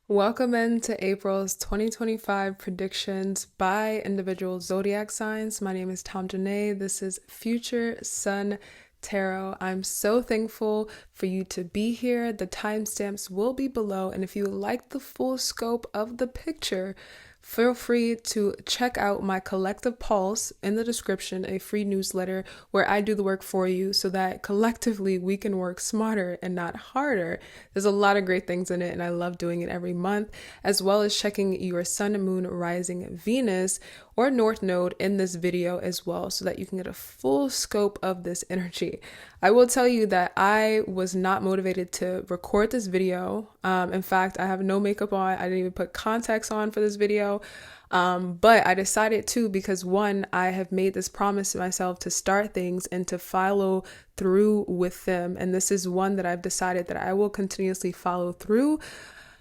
Welcome into April's 2025 predictions by individual zodiac signs. My name is Tom Janae. This is Future Sun Tarot. I'm so thankful for you to be here. The timestamps will be below, and if you like the full scope of the picture, feel free to check out my Collective Pulse in the description, a free newsletter where I do the work for you so that collectively we can work smarter and not harder. There's a lot of great things in it, and I love doing it every month, as well as checking your sun, moon, rising, Venus, or North Node in this video as well, so that you can get a full scope of this energy. I will tell you that I was not motivated to record this video. In fact, I have no makeup on. I didn't even put contacts on for this video. But I decided to because one, I have made this promise to myself to start things and to follow through with them. And this is one that I've decided that I will continuously follow through.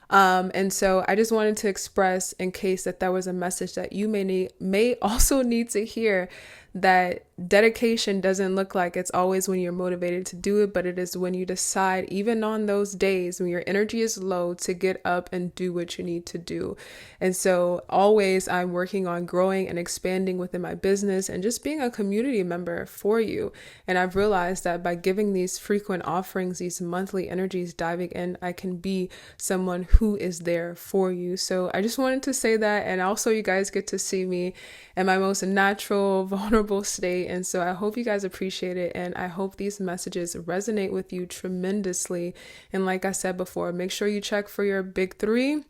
And so I just wanted to express, in case that was a message that you may also need to hear, that dedication doesn't look like it's always when you're motivated to do it, but it is when you decide, even on those days when your energy is low, to get up and do what you need to do. And so always I'm working on growing and expanding within my business and just being a community member for you. And I've realized that by giving these frequent offerings, these monthly energies, diving in, I can be someone who is there for you. So I just wanted to say that. And also you guys get to see me in my most natural, vulnerable state. And so I hope you guys appreciate it. And I hope these messages resonate with you tremendously. And like I said before, make sure you check for your big three.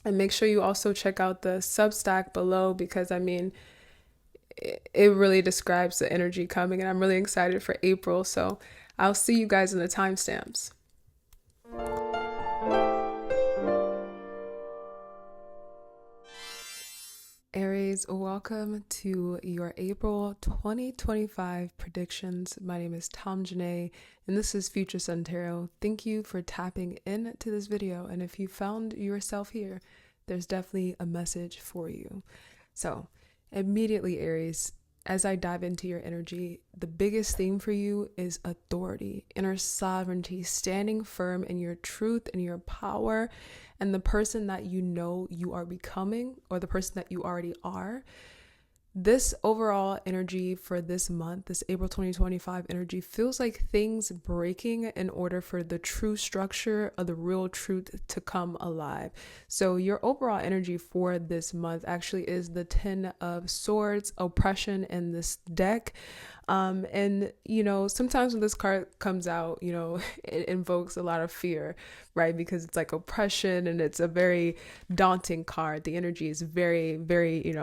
And make sure you also check out the substack below, because it really describes the energy coming. And I'm really excited for April. So I'll see you guys in the timestamps. Aries, welcome to your April 2025 predictions. My name is Tom Janae, and this is Future Sun Tarot. Thank you for tapping into this video, and if you found yourself here, there's definitely a message for you. So, immediately, Aries, as I dive into your energy, the biggest theme for you is authority, inner sovereignty, standing firm in your truth and your power, and the person that you know you are becoming, or the person that you already are. This overall energy for this month, this April 2025 energy, feels like things breaking in order for the true structure of the real truth to come alive. So your overall energy for this month actually is the 10 of Swords, oppression in this deck. And sometimes when this card comes out, it invokes a lot of fear, right? Because it's like oppression, and it's a very daunting card. The energy is very, very,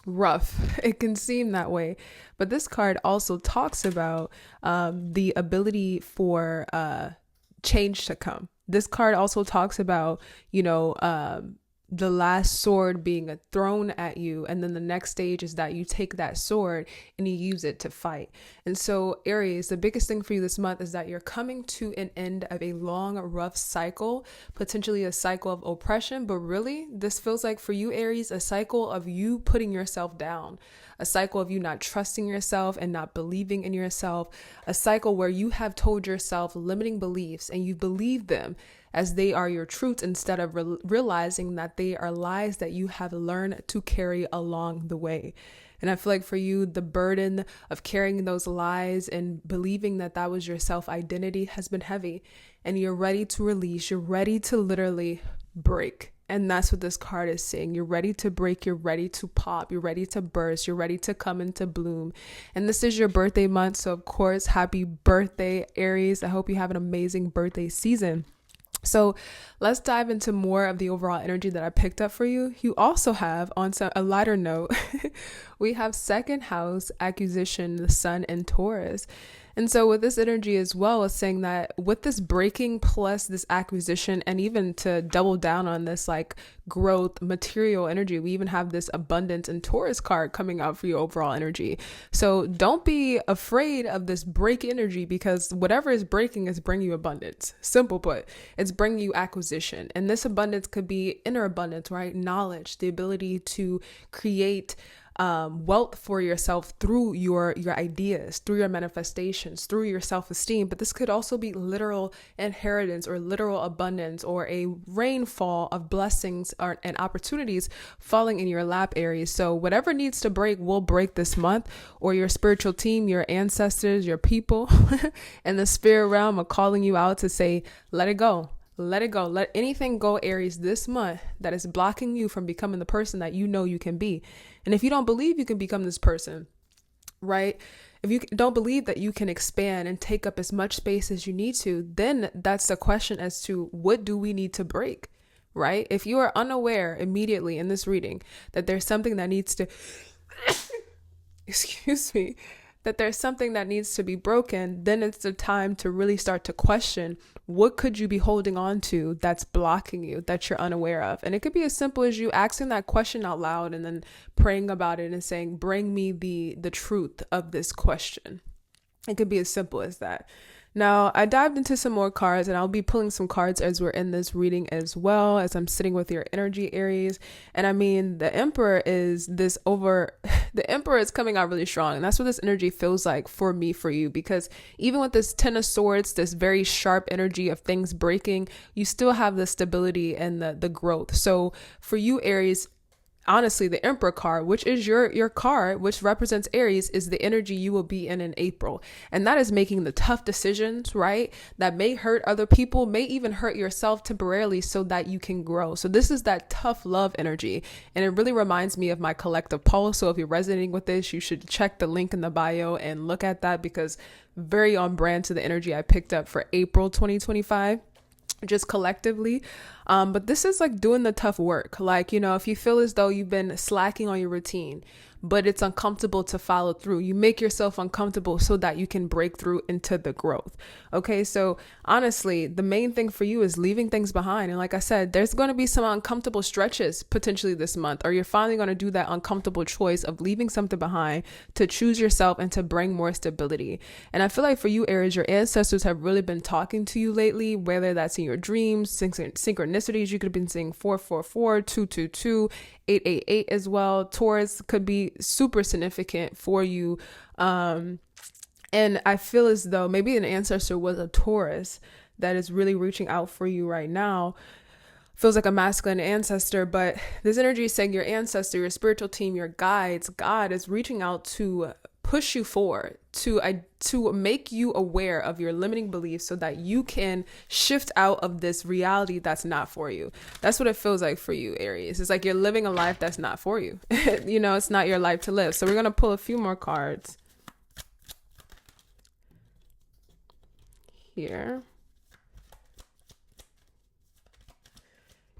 rough. It can seem that way, but this card also talks about the ability for change to come. This card also talks about the last sword being thrown at you, and then the next stage is that you take that sword and you use it to fight. And so Aries, the biggest thing for you this month is that you're coming to an end of a long, rough cycle, potentially a cycle of oppression, but really this feels like for you, Aries, a cycle of you putting yourself down, a cycle of you not trusting yourself and not believing in yourself, a cycle where you have told yourself limiting beliefs and you believe them as they are your truth, instead of realizing that they are lies that you have learned to carry along the way. And I feel like for you, the burden of carrying those lies and believing that that was your self-identity has been heavy, and you're ready to release. You're ready to literally break. And that's what this card is saying. You're ready to break. You're ready to pop. You're ready to burst. You're ready to come into bloom. And this is your birthday month. So of course, happy birthday, Aries. I hope you have an amazing birthday season. So let's dive into more of the overall energy that I picked up for you. You also have, on a lighter note, we have second house acquisition, the sun and Taurus. And so with this energy as well, it's saying that with this breaking plus this acquisition, and even to double down on this like growth material energy, we even have this abundance and Taurus card coming out for your overall energy. So don't be afraid of this break energy, because whatever is breaking is bringing you abundance. Simple put, it's bringing you acquisition. And this abundance could be inner abundance, right? Knowledge, the ability to create wealth for yourself through your ideas, through your manifestations, through your self-esteem. But this could also be literal inheritance or literal abundance or a rainfall of blessings and opportunities falling in your lap, Aries. So whatever needs to break will break this month, or your spiritual team, your ancestors, your people and the spirit realm are calling you out to say, let it go. Let it go. Let anything go, Aries, this month that is blocking you from becoming the person that you know you can be. And if you don't believe you can become this person, right? If you don't believe that you can expand and take up as much space as you need to, then that's the question as to what do we need to break, right? If you are unaware immediately in this reading that there's something that needs to, excuse me, that there's something that needs to be broken, then it's the time to really start to question what could you be holding on to that's blocking you, that you're unaware of. And it could be as simple as you asking that question out loud and then praying about it and saying, bring me the truth of this question. It could be as simple as that. Now, I dived into some more cards, and I'll be pulling some cards as we're in this reading as well, as I'm sitting with your energy, Aries. And I mean, the Emperor is the Emperor is coming out really strong. And that's what this energy feels like for me, for you, because even with this Ten of Swords, this very sharp energy of things breaking, you still have the stability and the growth. So for you, Aries, honestly, the Emperor card, which is your card, which represents Aries, is the energy you will be in April. And that is making the tough decisions, right? That may hurt other people, may even hurt yourself temporarily so that you can grow. So this is that tough love energy. And it really reminds me of my collective pulse. So if you're resonating with this, you should check the link in the bio and look at that, because very on brand to the energy I picked up for April 2025. Just collectively. But this is like doing the tough work. Like, you know, if you feel as though you've been slacking on your routine, but it's uncomfortable to follow through, you make yourself uncomfortable so that you can break through into the growth. Okay. So honestly, the main thing for you is leaving things behind. And like I said, there's going to be some uncomfortable stretches potentially this month, or you're finally going to do that uncomfortable choice of leaving something behind to choose yourself and to bring more stability. And I feel like for you, Aries, your ancestors have really been talking to you lately, whether that's in your dreams, synchronicities. You could have been seeing 444, 222, 888 as well. Taurus could be super significant for you. And I feel as though maybe an ancestor was a Taurus that is really reaching out for you right now. Feels like a masculine ancestor, but this energy is saying your ancestor, your spiritual team, your guides, God is reaching out to push you forward, to make you aware of your limiting beliefs so that you can shift out of this reality that's not for you. That's what it feels like for you, Aries. It's like you're living a life that's not for you. You know, it's not your life to live. So we're going to pull a few more cards here.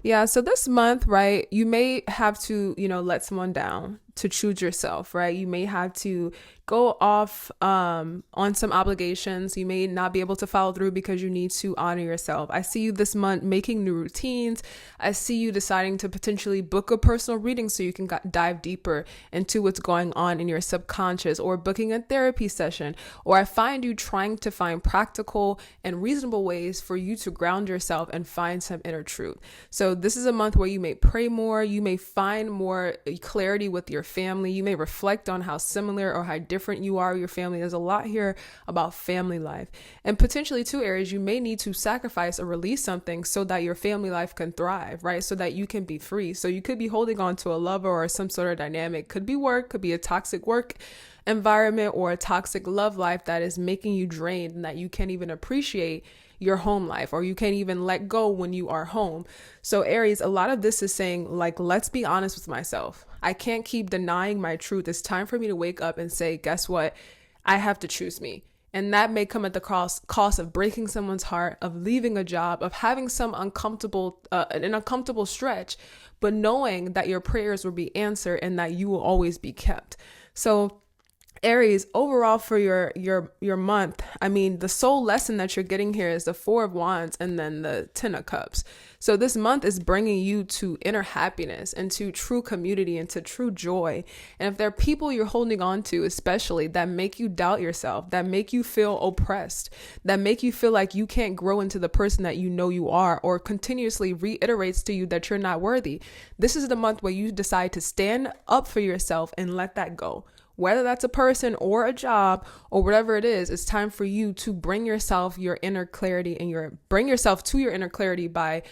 Yeah, so this month, right, you may have to, you know, let someone down to choose yourself, right? You may have to go off on some obligations. You may not be able to follow through because you need to honor yourself. I see you this month making new routines. I see you deciding to potentially book a personal reading so you can dive deeper into what's going on in your subconscious, or booking a therapy session. Or I find you trying to find practical and reasonable ways for you to ground yourself and find some inner truth. So this is a month where you may pray more. You may find more clarity with your family. You may reflect on how similar or how different you are with your family. There's a lot here about family life. And potentially too, Aries, you may need to sacrifice or release something so that your family life can thrive, right? So that you can be free. So you could be holding on to a lover or some sort of dynamic. Could be work, could be a toxic work environment or a toxic love life that is making you drained and that you can't even appreciate your home life, or you can't even let go when you are home. So Aries, a lot of this is saying, like, let's be honest with myself. I can't keep denying my truth. It's time for me to wake up and say, guess what? I have to choose me. And that may come at the cost of breaking someone's heart, of leaving a job, of having some an uncomfortable stretch, but knowing that your prayers will be answered and that you will always be kept. So Aries, overall for your month, I mean, the sole lesson that you're getting here is the Four of Wands and then the Ten of Cups. So this month is bringing you to inner happiness and to true community and to true joy. And if there are people you're holding on to, especially that make you doubt yourself, that make you feel oppressed, that make you feel like you can't grow into the person that you know you are, or continuously reiterates to you that you're not worthy, this is the month where you decide to stand up for yourself and let that go. Whether that's a person or a job or whatever it is, it's time for you to bring yourself your inner clarity and bring yourself to your inner clarity by,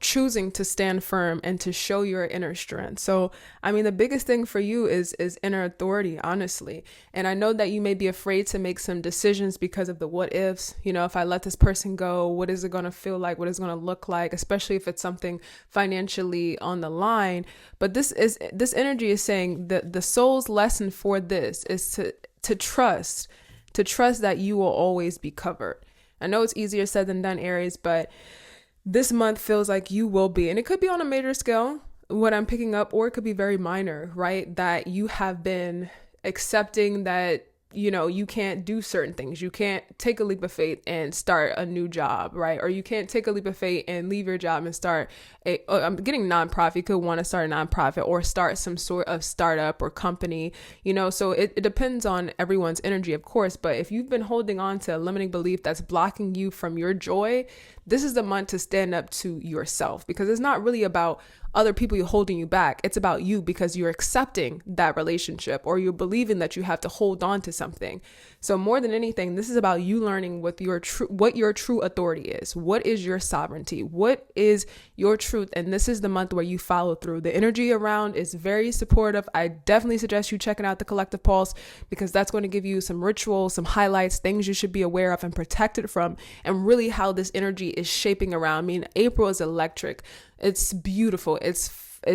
choosing to stand firm and to show your inner strength. So, I mean, the biggest thing for you is inner authority, honestly. And I know that you may be afraid to make some decisions because of the what ifs. If I let this person go, what is it going to feel like? What is it going to look like? Especially if it's something financially on the line. But this energy is saying that the soul's lesson for this is to trust that you will always be covered. I know it's easier said than done, Aries, but this month feels like you will be, and it could be on a major scale, what I'm picking up, or it could be very minor, right? That you have been accepting that, you can't do certain things. You can't take a leap of faith and start a new job, right? Or you can't take a leap of faith and leave your job and start I'm getting nonprofit. You could want to start a nonprofit or start some sort of startup or company, so it depends on everyone's energy, of course. But if you've been holding on to a limiting belief that's blocking you from your joy, this is the month to stand up to yourself, because it's not really about other people holding you back. It's about you, because you're accepting that relationship or you're believing that you have to hold on to something. So more than anything, this is about you learning what your true authority is. What is your sovereignty? What is your truth? And this is the month where you follow through. The energy around is very supportive. I definitely suggest you checking out the Collective Pulse, because that's going to give you some rituals, some highlights, things you should be aware of and protected from, and really how this energy is shaping around. I mean, April is electric. It's beautiful. It's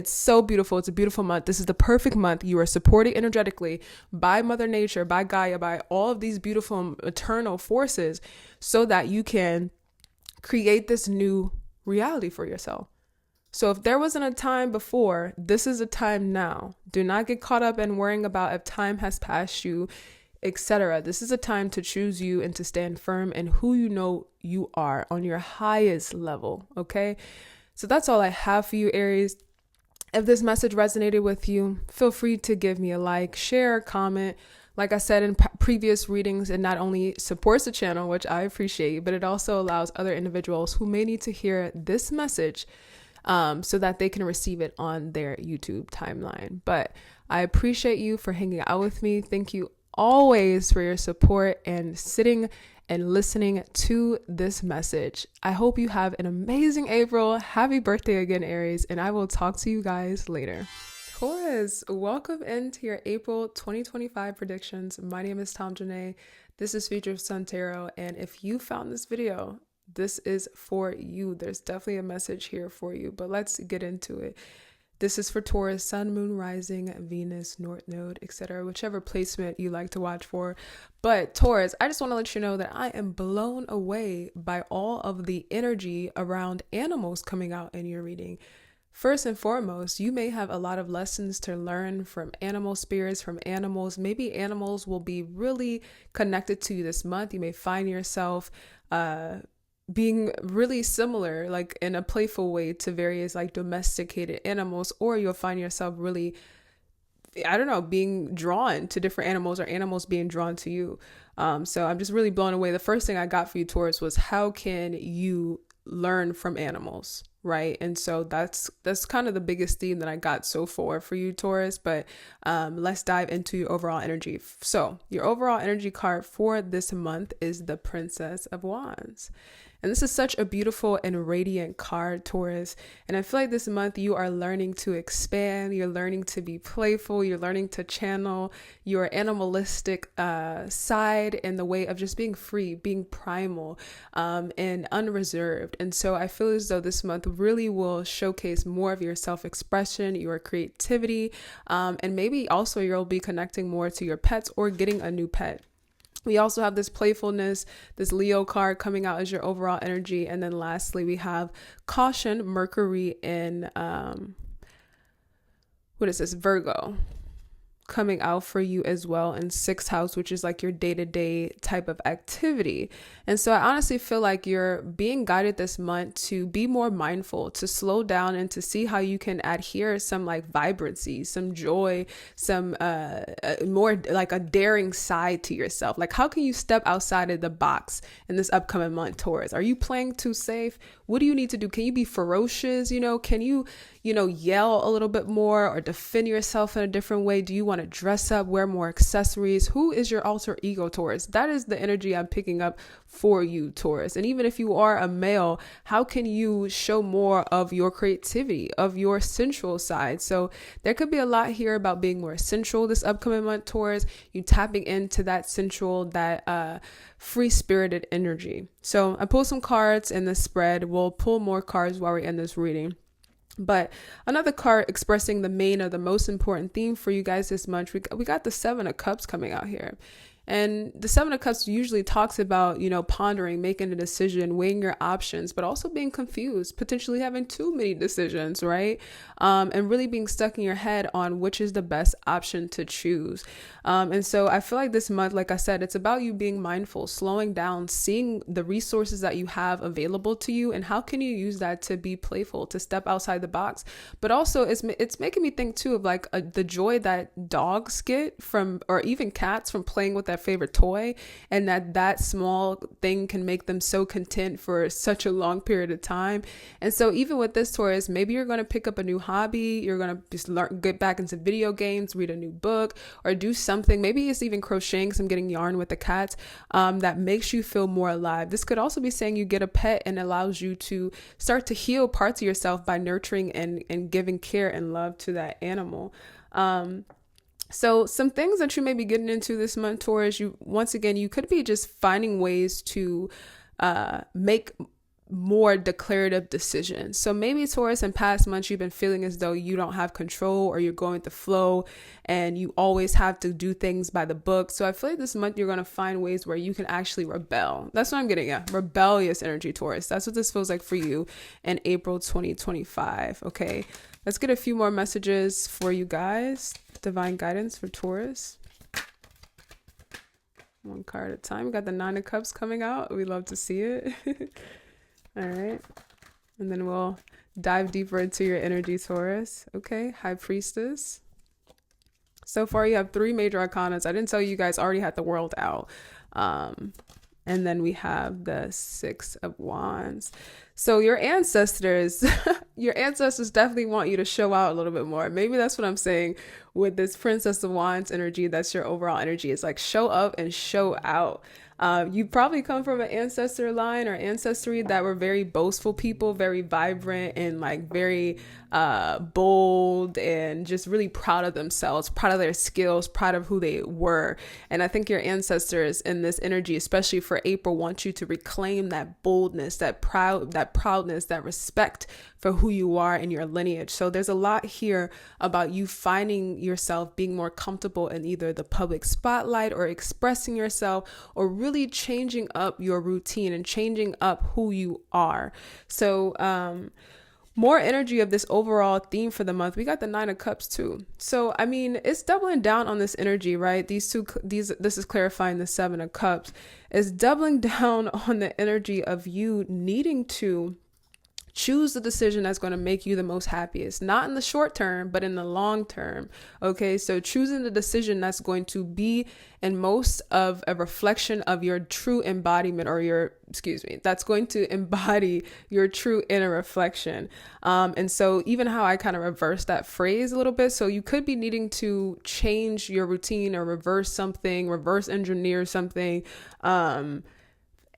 so beautiful. It's a beautiful month. This is the perfect month. You are supported energetically by Mother Nature, by Gaia, by all of these beautiful eternal forces, so that you can create this new reality for yourself. So if there wasn't a time before, this is a time now. Do not get caught up in worrying about if time has passed you, etc. This is a time to choose you and to stand firm in who you know you are on your highest level. Okay. So that's all I have for you, Aries. If this message resonated with you, feel free to give me a like, share, comment. Like I said in previous readings, it not only supports the channel, which I appreciate, but it also allows other individuals who may need to hear this message so that they can receive it on their YouTube timeline. But I appreciate you for hanging out with me. Thank you always for your support and sitting and listening to this message. I hope you have an amazing April. Happy birthday again, Aries, and I will talk to you guys later. Taurus, welcome into your April 2025 predictions. My name is Tom Janae. This is Future Sun Tarot, and if you found this video, this is for you. There's definitely a message here for you, but let's get into it. This is for Taurus, Sun, Moon, Rising, Venus, North Node, etc., whichever placement you like to watch for. But Taurus, I just want to let you know that I am blown away by all of the energy around animals coming out in your reading. First and foremost, you may have a lot of lessons to learn from animal spirits, from animals. Maybe animals will be really connected to you this month. You may find yourself being really similar, like in a playful way, to various like domesticated animals, or you'll find yourself really, being drawn to different animals, or animals being drawn to you. So I'm just really blown away. The first thing I got for you, Taurus, was how can you learn from animals, right? And so that's kind of the biggest theme that I got so far for you, Taurus. But let's dive into your overall energy. So your overall energy card for this month is the Princess of Wands. And this is such a beautiful and radiant card, Taurus. And I feel like this month you are learning to expand. You're learning to be playful. You're learning to channel your animalistic side in the way of just being free, being primal, and unreserved. And so I feel as though this month really will showcase more of your self-expression, your creativity, and maybe also you'll be connecting more to your pets or getting a new pet. We also have this playfulness, this Leo card coming out as your overall energy. And then lastly, we have caution, Mercury in, Virgo. coming out for you as well in 6th house, which is like your day-to-day type of activity. And so I honestly feel like you're being guided this month to be more mindful, to slow down, and to see how you can adhere some like vibrancy, some joy, some more like a daring side to yourself. Like, how can you step outside of the box in this upcoming month, Taurus? Are you playing too safe? What do you need to do? Can you be ferocious? Can you yell a little bit more or defend yourself in a different way? Do you want to dress up, wear more accessories? Who is your alter ego, Taurus? That is the energy I'm picking up for you, Taurus. And even if you are a male, how can you show more of your creativity, of your sensual side? So there could be a lot here about being more sensual this upcoming month, Taurus. You tapping into that sensual, that free-spirited energy. So I pulled some cards in this spread. We'll pull more cards while we're in this reading. But another card expressing the main or the most important theme for you guys this month, we got the 7 of Cups coming out here. And the 7 of Cups usually talks about, pondering, making a decision, weighing your options, but also being confused, potentially having too many decisions, right? And really being stuck in your head on which is the best option to choose. And so I feel like this month, like I said, it's about you being mindful, slowing down, seeing the resources that you have available to you, and how can you use that to be playful, to step outside the box. But also it's making me think too of like the joy that dogs get from, or even cats, from playing with that favorite toy, and that small thing can make them so content for such a long period of time. And so even with this, Taurus, maybe you're going to pick up a new hobby, you're going to just get back into video games, read a new book, or do something. Maybe it's even crocheting, because I'm getting yarn with the cats, that makes you feel more alive. This could also be saying you get a pet and allows you to start to heal parts of yourself by nurturing and giving care and love to that animal. So some things that you may be getting into this month, Taurus, you could be just finding ways to make more declarative decisions. So maybe, Taurus, in past months, you've been feeling as though you don't have control, or you're going with the flow and you always have to do things by the book. So I feel like this month you're going to find ways where you can actually rebel. That's what I'm getting at. Rebellious energy, Taurus. That's what this feels like for you in April 2025. Okay. Let's get a few more messages for you guys. Divine guidance for Taurus. One card at a time. We got the 9 of Cups coming out. We love to see it. All right. And then we'll dive deeper into your energy, Taurus. Okay. High Priestess. So far, you have 3 major arcanas. I didn't tell you guys already had the world out. And then we have the 6 of Wands. So your ancestors definitely want you to show out a little bit more. Maybe that's what I'm saying with this Princess of Wands energy. That's your overall energy. It's like show up and show out. You probably come from an ancestor line or ancestry that were very boastful people, very vibrant and like very bold, and just really proud of themselves, proud of their skills, proud of who they were. And I think your ancestors in this energy, especially for April, want you to reclaim that boldness, that proudness, that respect for who you are and your lineage. So there's a lot here about you finding yourself being more comfortable in either the public spotlight or expressing yourself, or really changing up your routine and changing up who you are. So more energy of this overall theme for the month. We got the 9 of Cups too. So, I mean, it's doubling down on this energy, right? This is clarifying the 7 of Cups. It's doubling down on the energy of you needing to choose the decision that's going to make you the most happiest, not in the short term, but in the long term. Okay. So choosing the decision that's going to be in most of a reflection of your true embodiment, or that's going to embody your true inner reflection. And so even how I kind of reverse that phrase a little bit. So you could be needing to change your routine or reverse engineer something.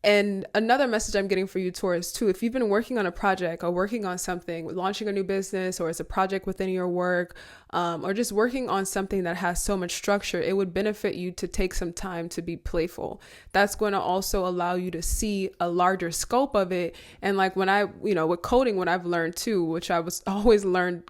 And another message I'm getting for you, Taurus, too, if you've been working on a project or working on something, launching a new business, or it's a project within your work, or just working on something that has so much structure, it would benefit you to take some time to be playful. That's going to also allow you to see a larger scope of it. And like with coding, what I've learned too, which I was always learned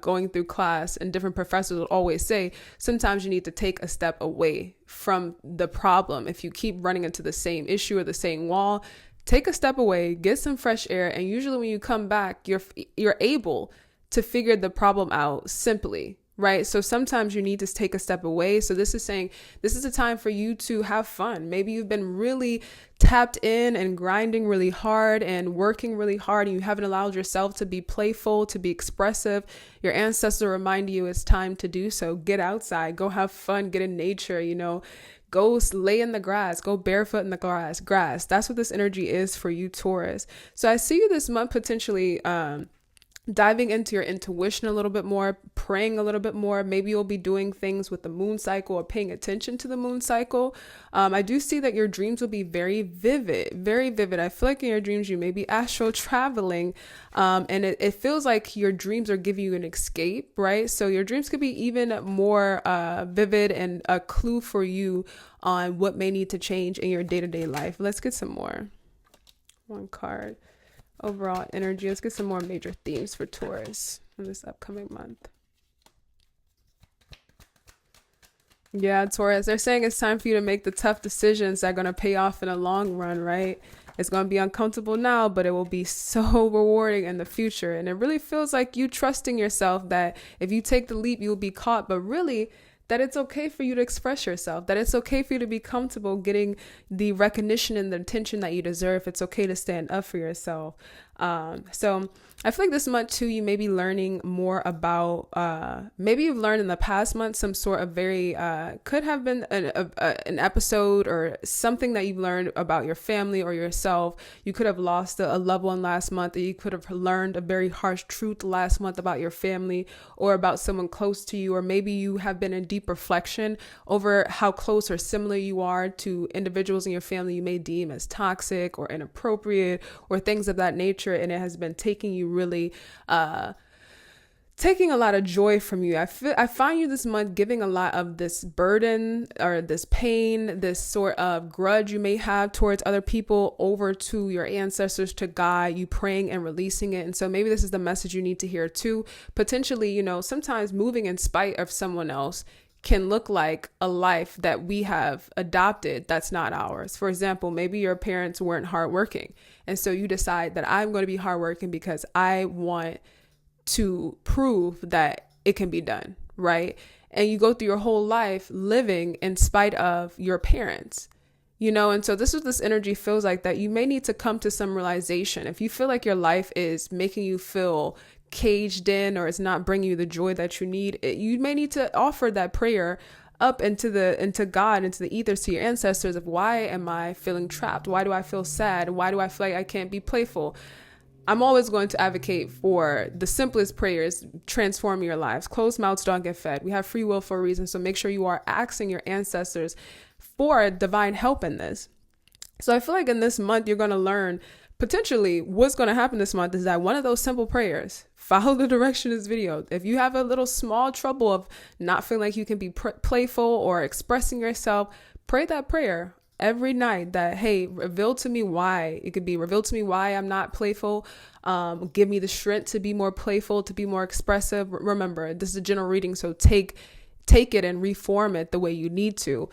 going through class, and different professors would always say, sometimes you need to take a step away from the problem. If you keep running into the same issue or the same wall, take a step away, get some fresh air. And usually when you come back, you're able to figure the problem out simply, right? So sometimes you need to take a step away. So this is saying this is a time for you to have fun. Maybe you've been really tapped in and grinding really hard and working really hard, and you haven't allowed yourself to be playful, to be expressive. Your ancestors remind you it's time to do so. Get outside, go have fun, get in nature, go lay in the grass, go barefoot in the grass. That's what this energy is for you, Taurus. So I see you this month potentially diving into your intuition a little bit more, praying a little bit more. Maybe you'll be doing things with the moon cycle or paying attention to the moon cycle. I do see that your dreams will be very vivid, very vivid. I feel like in your dreams, you may be astral traveling. And it feels like your dreams are giving you an escape, right? So your dreams could be even more vivid and a clue for you on what may need to change in your day-to-day life. Let's get some more. One card. Overall energy. Let's get some more major themes for Taurus in this upcoming month. Yeah, Taurus, they're saying it's time for you to make the tough decisions that are going to pay off in the long run, right? It's going to be uncomfortable now, but it will be so rewarding in the future. And it really feels like you trusting yourself that if you take the leap, you'll be caught, but really that it's okay for you to express yourself, that it's okay for you to be comfortable getting the recognition and the attention that you deserve. It's okay to stand up for yourself. So I feel like this month too, you may be learning more about, maybe you've learned in the past month some sort of very, could have been an episode or something that you've learned about your family or yourself. You could have lost a loved one last month, or you could have learned a very harsh truth last month about your family or about someone close to you, or maybe you have been in deep reflection over how close or similar you are to individuals in your family you may deem as toxic or inappropriate or things of that nature. And it has been taking you really, taking a lot of joy from you. I find you this month giving a lot of this burden or this pain, this sort of grudge you may have towards other people over to your ancestors, to God, you praying and releasing it. And so maybe this is the message you need to hear too. Potentially, sometimes moving in spite of someone else can look like a life that we have adopted that's not ours. For example, maybe your parents weren't hardworking. And so you decide that I'm going to be hardworking because I want to prove that it can be done, right? And you go through your whole life living in spite of your parents, and so this is this energy feels like that you may need to come to some realization. If you feel like your life is making you feel caged in or it's not bringing you the joy that you need, you may need to offer that prayer up into God, into the ethers, to your ancestors of why am I feeling trapped? Why do I feel sad? Why do I feel like I can't be playful? I'm always going to advocate for the simplest prayers, transform your lives. Closed mouths don't get fed. We have free will for a reason. So make sure you are asking your ancestors for divine help in this. So I feel like in this month, you're going to learn potentially what's going to happen this month is that one of those simple prayers, follow the direction of this video. If you have a little small trouble of not feeling like you can be playful or expressing yourself, pray that prayer every night that, hey, reveal to me why. It could be reveal to me why I'm not playful. Give me the strength to be more playful, to be more expressive. Remember, this is a general reading, so take it and reform it the way you need to.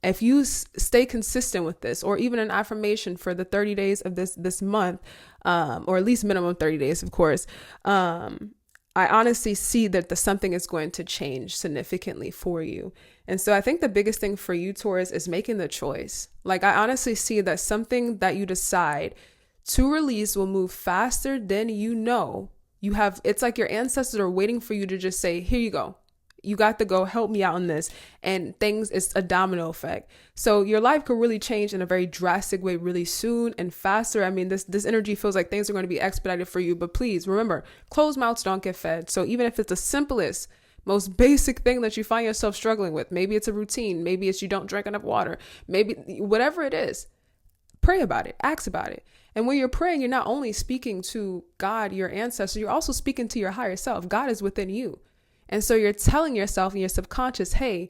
If you stay consistent with this, or even an affirmation for the 30 days of this month, or at least minimum 30 days, of course, I honestly see that something is going to change significantly for you. And so I think the biggest thing for you, Taurus, is making the choice. Like, I honestly see that something that you decide to release will move faster than you have. It's like your ancestors are waiting for you to just say, here you go. You got to go, help me out on this. And it's a domino effect. So your life could really change in a very drastic way really soon and faster. I mean, this energy feels like things are going to be expedited for you. But please remember, closed mouths don't get fed. So even if it's the simplest, most basic thing that you find yourself struggling with, maybe it's a routine, maybe it's you don't drink enough water, maybe whatever it is, pray about it, ask about it. And when you're praying, you're not only speaking to God, your ancestors, you're also speaking to your higher self. God is within you. And so you're telling yourself in your subconscious, hey,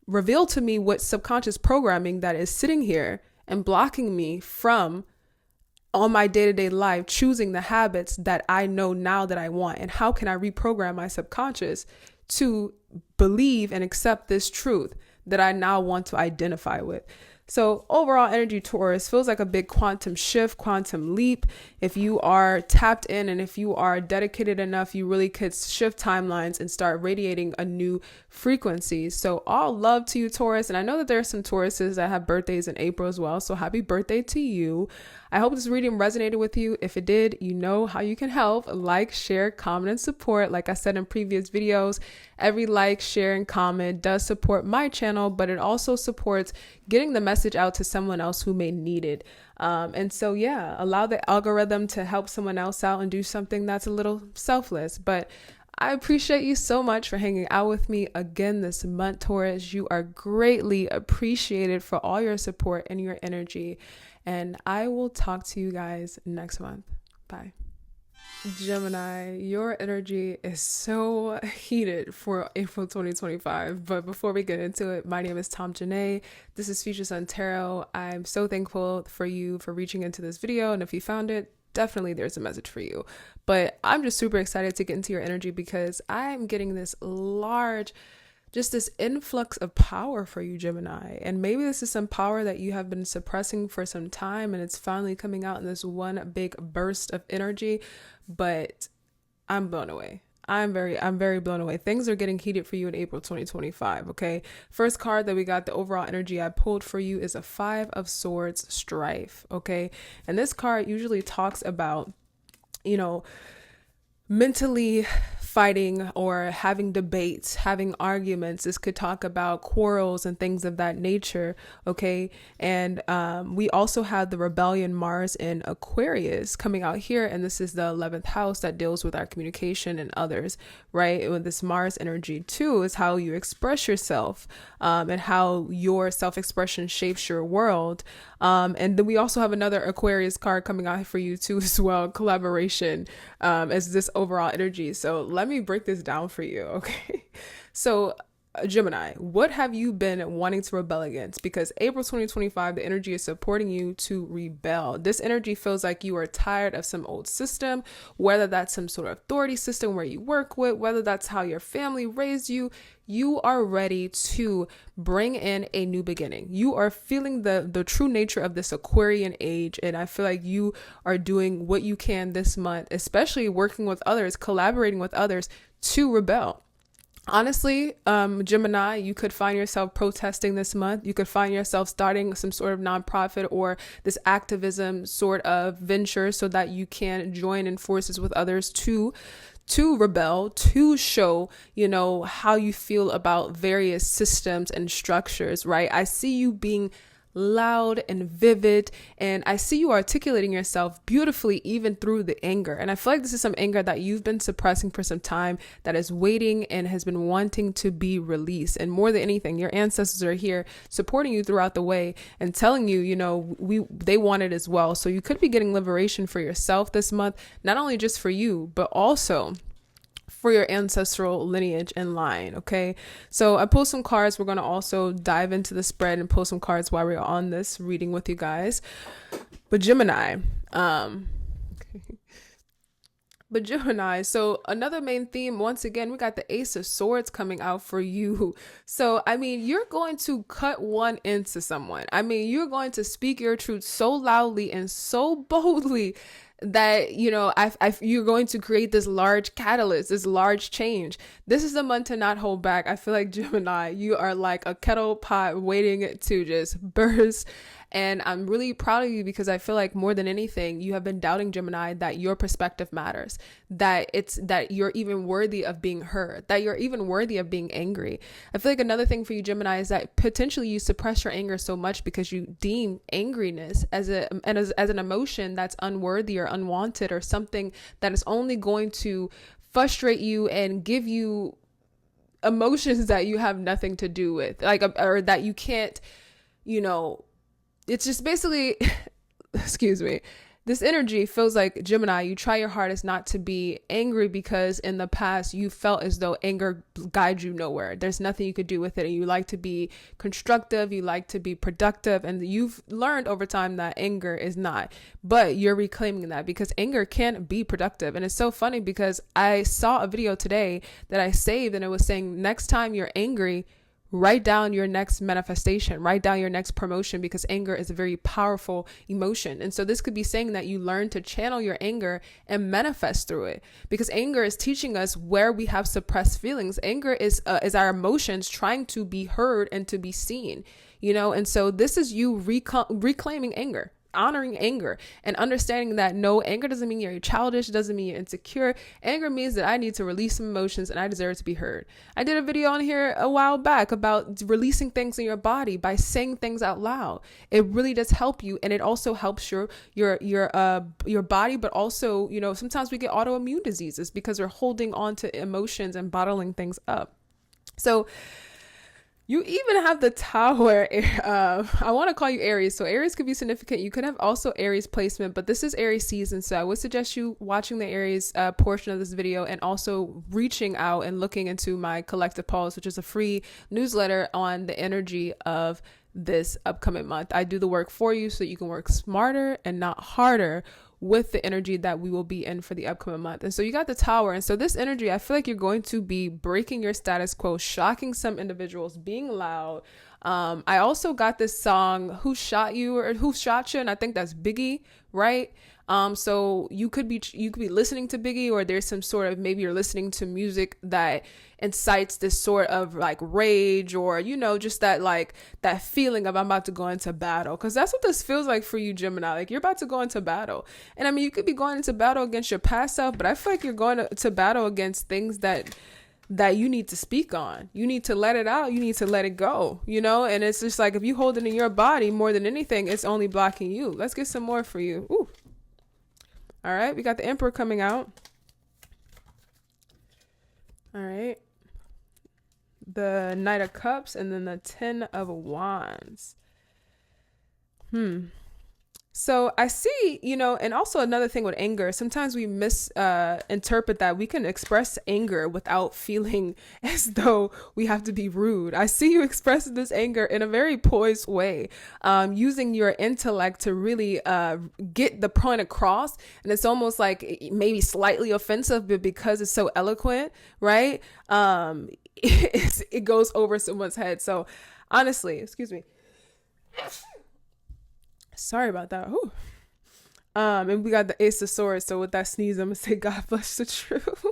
reveal to me what subconscious programming that is sitting here and blocking me from on my day-to-day life, choosing the habits that I know now that I want. And how can I reprogram my subconscious to believe and accept this truth that I now want to identify with? So overall energy, Taurus, feels like a big quantum shift, quantum leap. If you are tapped in and if you are dedicated enough, you really could shift timelines and start radiating a new frequency. So all love to you, Taurus. And I know that there are some Tauruses that have birthdays in April as well. So happy birthday to you. I hope this reading resonated with you. If it did, you know how you can help. Like, share, comment, and support. Like I said in previous videos, every like, share, and comment does support my channel, but it also supports getting the message out to someone else who may need it. And so, yeah, allow the algorithm to help someone else out and do something that's a little selfless. But I appreciate you so much for hanging out with me again this month, Taurus. You are greatly appreciated for all your support and your energy. And I will talk to you guys next month. Bye. Gemini, your energy is so heated for April 2025. But before we get into it, my name is Tom Janae. This is Future Sun Tarot. I'm so thankful for you for reaching into this video. And if you found it, definitely there's a message for you. But I'm just super excited to get into your energy because I'm getting this this influx of power for you, Gemini. And maybe this is some power that you have been suppressing for some time and it's finally coming out in this one big burst of energy. But I'm blown away. I'm very blown away. Things are getting heated for you in April 2025. Okay. First card that we got, the overall energy I pulled for you, is a 5 of Swords, strife. Okay. And this card usually talks about, mentally fighting or having debates, having arguments. This could talk about quarrels and things of that nature. Okay. And we also have the rebellion Mars in Aquarius coming out here. And this is the 11th house that deals with our communication and others, right? And with this Mars energy too is how you express yourself and how your self-expression shapes your world. And then we also have another Aquarius card coming out for you too as well, collaboration, as this overall energy. So let me break this down for you. Okay. So Gemini, what have you been wanting to rebel against? Because April 2025, the energy is supporting you to rebel. This energy feels like you are tired of some old system, whether that's some sort of authority system where you work with, whether that's how your family raised you. You are ready to bring in a new beginning. You are feeling the true nature of this Aquarian age. And I feel like you are doing what you can this month, especially working with others, collaborating with others to rebel. Honestly, Gemini, you could find yourself protesting this month. You could find yourself starting some sort of nonprofit or this activism sort of venture so that you can join in forces with others to rebel, to show, how you feel about various systems and structures, right? I see you being loud and vivid, and I see you articulating yourself beautifully even through the anger. And I feel like this is some anger that you've been suppressing for some time, that is waiting and has been wanting to be released. And more than anything, your ancestors are here supporting you throughout the way and telling you, they want it as well. So you could be getting liberation for yourself this month, not only just for you, but also for your ancestral lineage and line. Okay. So I pulled some cards. We're going to also dive into the spread and pull some cards while we're on this reading with you guys. But Gemini, so another main theme, once again, we got the Ace of Swords coming out for you. So, you're going to cut one into someone. You're going to speak your truth so loudly and so boldly that, you're going to create this large catalyst, this large change. This is the month to not hold back. I feel like Gemini, you are like a kettle pot waiting to just burst. And I'm really proud of you because I feel like more than anything, you have been doubting, Gemini, that your perspective matters, that you're even worthy of being heard, that you're even worthy of being angry. I feel like another thing for you, Gemini, is that potentially you suppress your anger so much because you deem angriness as an emotion that's unworthy or unwanted, or something that is only going to frustrate you and give you emotions that you have nothing to do with, or that you can't, it's just basically, excuse me, this energy feels like, Gemini, you try your hardest not to be angry because in the past you felt as though anger guides you nowhere. There's nothing you could do with it. And you like to be constructive. You like to be productive. And you've learned over time that anger is not. But you're reclaiming that because anger can be productive. And it's so funny because I saw a video today that I saved and it was saying next time you're angry, write down your next manifestation, write down your next promotion, because anger is a very powerful emotion. And so this could be saying that you learn to channel your anger and manifest through it, because anger is teaching us where we have suppressed feelings. Anger is our emotions trying to be heard and to be seen, and so this is you reclaiming anger, honoring anger, and understanding that no, anger doesn't mean you're childish, doesn't mean you're insecure. Anger means that I need to release some emotions and I deserve to be heard. I did a video on here a while back about releasing things in your body by saying things out loud. It really does help you, and it also helps your body, but also, sometimes we get autoimmune diseases because we're holding on to emotions and bottling things up. So you even have the Tower. I want to call you Aries. So Aries could be significant. You could have also Aries placement, but this is Aries season. So I would suggest you watching the Aries portion of this video, and also reaching out and looking into my collective pulse, which is a free newsletter on the energy of this upcoming month. I do the work for you so that you can work smarter and not harder with the energy that we will be in for the upcoming month. And so you got the Tower. And so this energy, I feel like you're going to be breaking your status quo, shocking some individuals, being loud. I also got this song, Who Shot You, or Who Shot You? And I think that's Biggie, right? So you could be listening to Biggie, or there's some sort of, maybe you're listening to music that incites this sort of like rage, or, just that feeling of I'm about to go into battle. Cause that's what this feels like for you, Gemini. Like you're about to go into battle. And I mean, you could be going into battle against your past self, but I feel like you're going to battle against things that you need to speak on. You need to let it out. You need to let it go, and it's just like, if you hold it in your body more than anything, it's only blocking you. Let's get some more for you. Ooh. All right. We got the Emperor coming out. All right. The Knight of Cups, and then the Ten of Wands. So I see, and also another thing with anger, sometimes we misinterpret that we can express anger without feeling as though we have to be rude. I see you expressing this anger in a very poised way, using your intellect to really get the point across. And it's almost like maybe slightly offensive, but because it's so eloquent, right? It goes over someone's head. So honestly, excuse me. Sorry about that. Ooh. And we got the Ace of Swords. So with that sneeze, I'm going to say God bless the truth.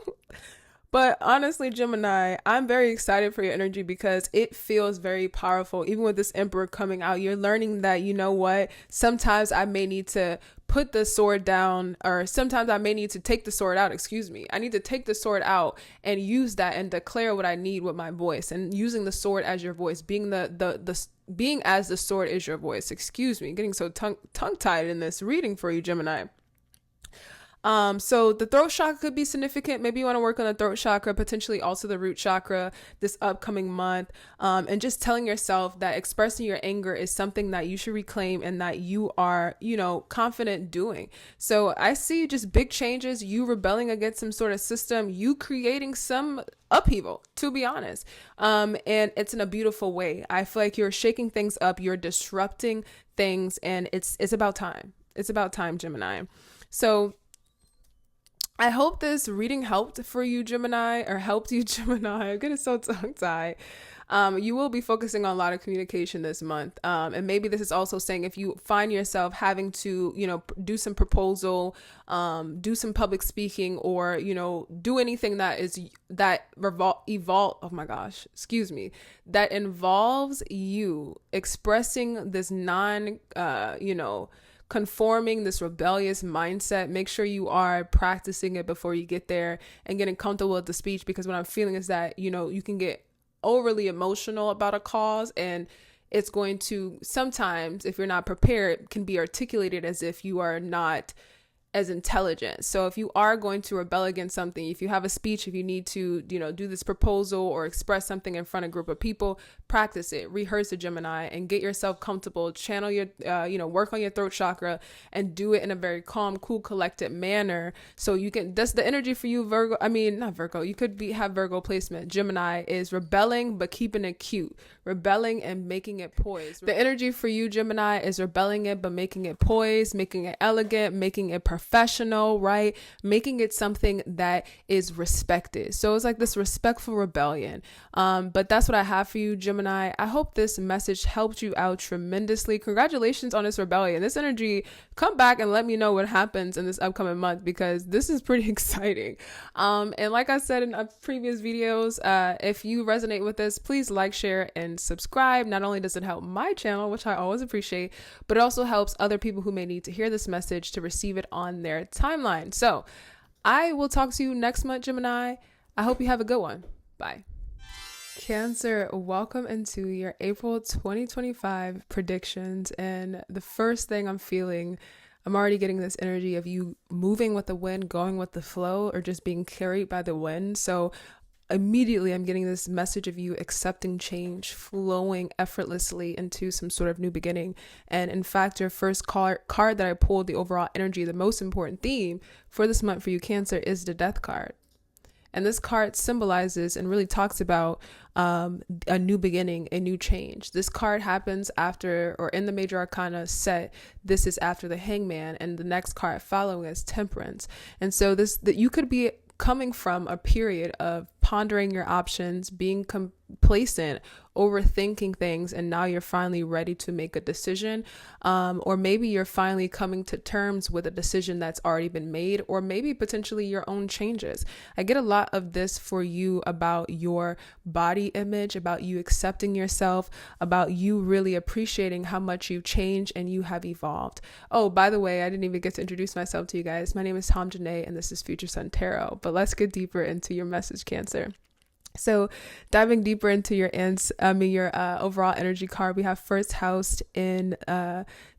But honestly, Gemini, I'm very excited for your energy because it feels very powerful. Even with this Emperor coming out, you're learning that, sometimes I may need to put the sword down, or sometimes I may need to take the sword out. I need to take the sword out and use that and declare what I need with my voice, and using the sword as your voice, being being as the sword is your voice. Getting so tongue-tied in this reading for you, Gemini. So the throat chakra could be significant. Maybe you want to work on the throat chakra, potentially also the root chakra this upcoming month. And just telling yourself that expressing your anger is something that you should reclaim and that you are, confident doing. So I see just big changes, you rebelling against some sort of system, you creating some upheaval, to be honest. And it's in a beautiful way. I feel like you're shaking things up, you're disrupting things, and it's about time. It's about time, Gemini. So I hope this reading helped for you, Gemini, or helped you, Gemini. I'm getting so tongue-tied. You will be focusing on a lot of communication this month. And maybe this is also saying if you find yourself having to, do some proposal, do some public speaking, or, do anything that involves you expressing this conforming, this rebellious mindset, make sure you are practicing it before you get there and getting comfortable with the speech, because what I'm feeling is that, you can get overly emotional about a cause, and it's going to sometimes, if you're not prepared, can be articulated as if you are not as intelligent. So if you are going to rebel against something, if you have a speech, if you need to, do this proposal or express something in front of a group of people, practice it, rehearse it, Gemini, and get yourself comfortable, channel your, work on your throat chakra and do it in a very calm, cool, collected manner. So you can, that's the energy for you, Virgo. I mean, not Virgo. You could have Virgo placement. Gemini is rebelling, but keeping it cute, rebelling and making it poised. The energy for you, Gemini, is rebelling it, but making it poised, making it elegant, making it professional, professional, right? Making it something that is respected. So it's like this respectful rebellion. But that's what I have for you, Gemini. I hope this message helped you out tremendously. Congratulations on this rebellion. This energy, come back and let me know what happens in this upcoming month, because this is pretty exciting. And like I said in previous videos, if you resonate with this, please like, share, and subscribe. Not only does it help my channel, which I always appreciate, but it also helps other people who may need to hear this message to receive it on their timeline. So I will talk to you next month, Gemini. I hope you have a good one. Bye. Cancer, welcome into your April 2025 predictions. And the first thing I'm feeling, I'm already getting this energy of you moving with the wind, going with the flow, or just being carried by the wind. So immediately I'm getting this message of you accepting change, flowing effortlessly into some sort of new beginning. And in fact, your first card that I pulled, the overall energy, the most important theme for this month for you, Cancer, is the Death card. And this card symbolizes and really talks about a new beginning, a new change. This card happens after, or in the major arcana set, this is after the Hangman, and the next card following is Temperance. And so that you could be coming from a period of pondering your options, being complacent, overthinking things, and now you're finally ready to make a decision. Or maybe you're finally coming to terms with a decision that's already been made, or maybe potentially your own changes. I get a lot of this for you about your body image, about you accepting yourself, about you really appreciating how much you've changed and you have evolved. Oh, by the way, I didn't even get to introduce myself to you guys. My name is Tom Janae, and this is Future Sun Tarot. But let's get deeper into your message, Cancer. So diving deeper into your overall energy card, we have first house in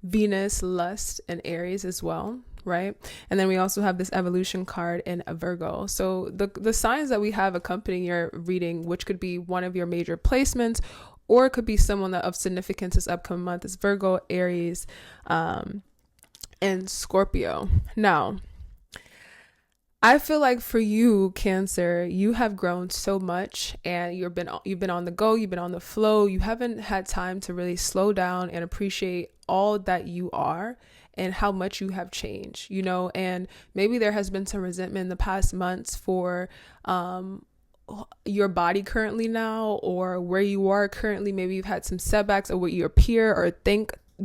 Venus, Lust, and Aries as well, right? And then we also have this evolution card in a Virgo. So the signs that we have accompanying your reading, which could be one of your major placements, or it could be someone that of significance this upcoming month, is Virgo, Aries, and Scorpio. Now, I feel like for you, Cancer, you have grown so much, and you've been on the go, you've been on the flow. You haven't had time to really slow down and appreciate all that you are and how much you have changed, and maybe there has been some resentment in the past months for your body currently now, or where you are currently. Maybe you've had some setbacks, or what you appear or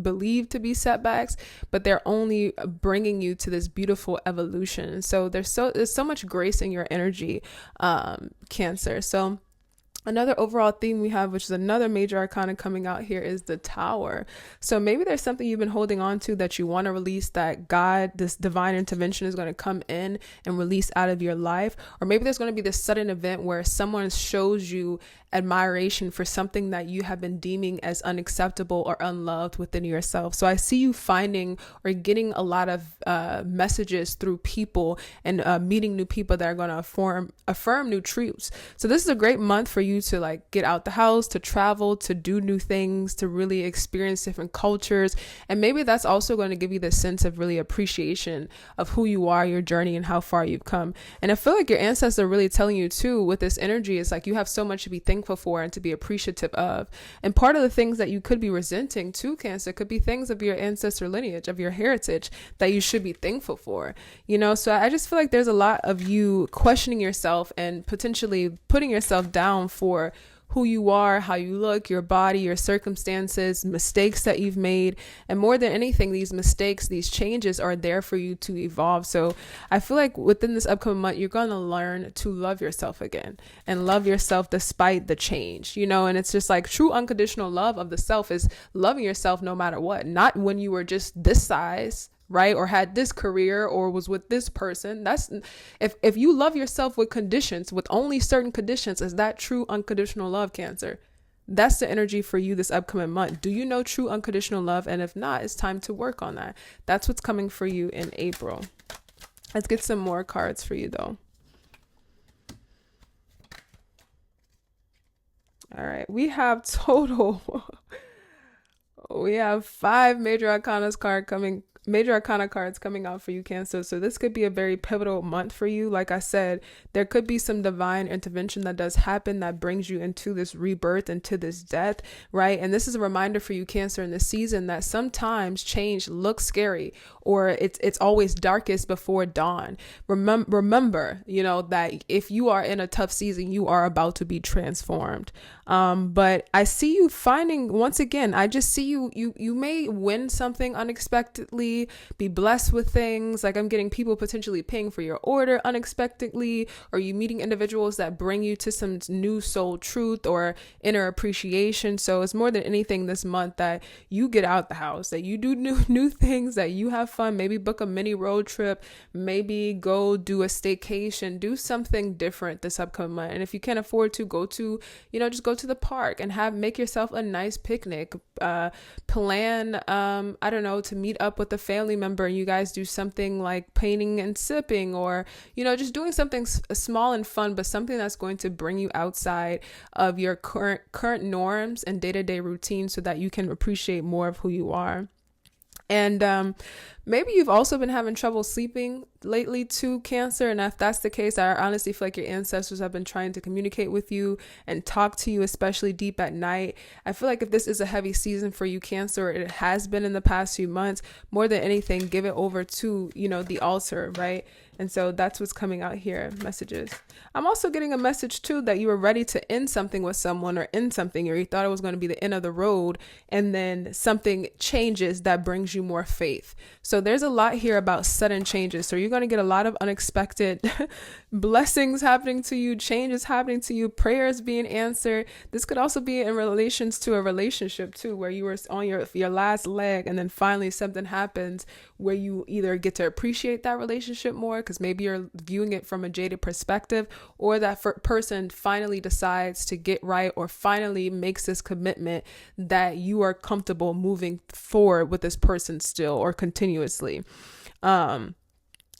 believe to be setbacks, but they're only bringing you to this beautiful evolution. So there's so much grace in your energy, Cancer. So another overall theme we have, which is another major arcana coming out here, is the Tower. So maybe there's something you've been holding on to that you want to release, that God, this divine intervention, is going to come in and release out of your life. Or maybe there's going to be this sudden event where someone shows you admiration for something that you have been deeming as unacceptable or unloved within yourself. So I see you finding or getting a lot of messages through people and meeting new people that are going to affirm new truths. So this is a great month for you to get out the house, to travel, to do new things, to really experience different cultures. And maybe that's also going to give you the sense of really appreciation of who you are, your journey, and how far you've come. And I feel like your ancestors are really telling you too, with this energy, it's like you have so much to be thankful for and to be appreciative of. And part of the things that you could be resenting too, Cancer, could be things of your ancestor lineage, of your heritage, that you should be thankful for, So I just feel like there's a lot of you questioning yourself and potentially putting yourself down for who you are, how you look, your body, your circumstances, mistakes that you've made. And more than anything, these mistakes, these changes are there for you to evolve. So I feel like within this upcoming month, you're going to learn to love yourself again and love yourself despite the change, and it's just like true unconditional love of the self is loving yourself no matter what, not when you were just this size, right? Or had this career, or was with this person. That's if you love yourself with conditions, with only certain conditions, is that true unconditional love, Cancer? That's the energy for you this upcoming month. Do you know true unconditional love? And if not, it's time to work on that. That's what's coming for you in April. Let's get some more cards for you though. All right, we have 5 major arcanas card coming Major arcana cards coming out for you, Cancer. So this could be a very pivotal month for you. Like I said, there could be some divine intervention that does happen that brings you into this rebirth, into this death, right? And this is a reminder for you, Cancer, in this season that sometimes change looks scary, or it's always darkest before dawn. Remember, that if you are in a tough season, you are about to be transformed. But I see you finding, once again, I just see you may win something unexpectedly, be blessed with things. Like I'm getting people potentially paying for your order unexpectedly, or you meeting individuals that bring you to some new soul truth or inner appreciation. So it's more than anything this month that you get out the house, that you do new things, that you have fun, maybe book a mini road trip, maybe go do a staycation, do something different this upcoming month. And if you can't afford to go to, just go to the park and make yourself a nice picnic, plan, I don't know, to meet up with a family member and you guys do something like painting and sipping, or, just doing something small and fun, but something that's going to bring you outside of your current norms and day-to-day routine so that you can appreciate more of who you are. And maybe you've also been having trouble sleeping lately too, Cancer. And if that's the case, I honestly feel like your ancestors have been trying to communicate with you and talk to you, especially deep at night. I feel like if this is a heavy season for you, Cancer, or it has been in the past few months, more than anything, give it over to, the altar, right? And so that's what's coming out here, messages. I'm also getting a message too that you were ready to end something with someone, or end something, or you thought it was going to be the end of the road, and then something changes that brings you more faith. So there's a lot here about sudden changes. So you're going to get a lot of unexpected blessings happening to you, changes happening to you, prayers being answered. This could also be in relations to a relationship too, where you were on your last leg, and then finally something happens where you either get to appreciate that relationship more, because maybe you're viewing it from a jaded perspective, or that person finally decides to get right, or finally makes this commitment that you are comfortable moving forward with this person still, or continuously.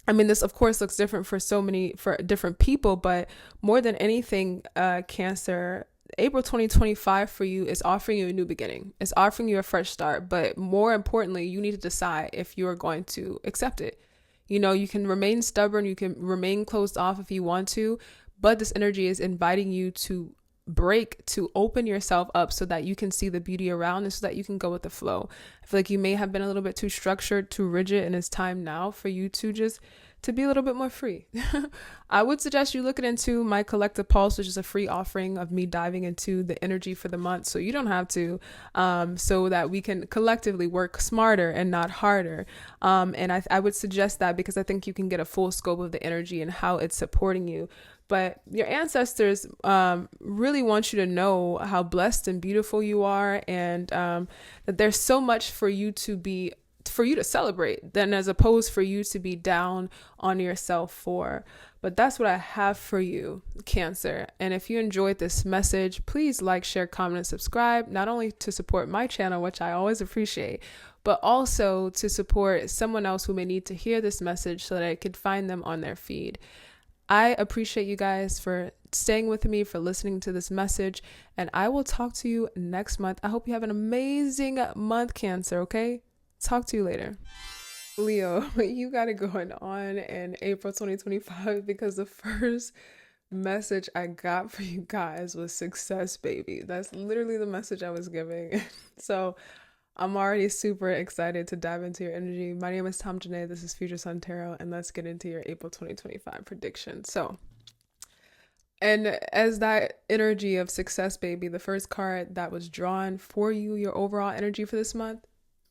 This of course looks different for different people, but more than anything, Cancer, April 2025 for you is offering you a new beginning. It's offering you a fresh start, but more importantly, you need to decide if you are going to accept it. You can remain stubborn, you can remain closed off if you want to, but this energy is inviting you to break, to open yourself up so that you can see the beauty around and so that you can go with the flow. I feel like you may have been a little bit too structured, too rigid, and it's time now for you to just to be a little bit more free. I would suggest you looking into my collective pulse, which is a free offering of me diving into the energy for the month, so you don't have to, so that we can collectively work smarter and not harder. And I would suggest that because I think you can get a full scope of the energy and how it's supporting you. But your ancestors really want you to know how blessed and beautiful you are, and that there's so much for you to celebrate than as opposed for you to be down on yourself for. But that's what I have for you, Cancer. And if you enjoyed this message, please like, share, comment, and subscribe, not only to support my channel, which I always appreciate, but also to support someone else who may need to hear this message so that I could find them on their feed. I appreciate you guys for staying with me, for listening to this message, and I will talk to you next month. I hope you have an amazing month, Cancer, okay? Talk to you later. Leo, you got it going on in April 2025 because the first message I got for you guys was success, baby. That's literally the message I was giving. So I'm already super excited to dive into your energy. My name is Tom Janae. This is Future Sun Tarot, and let's get into your April 2025 prediction. So, and as that energy of success, baby, the first card that was drawn for you, your overall energy for this month,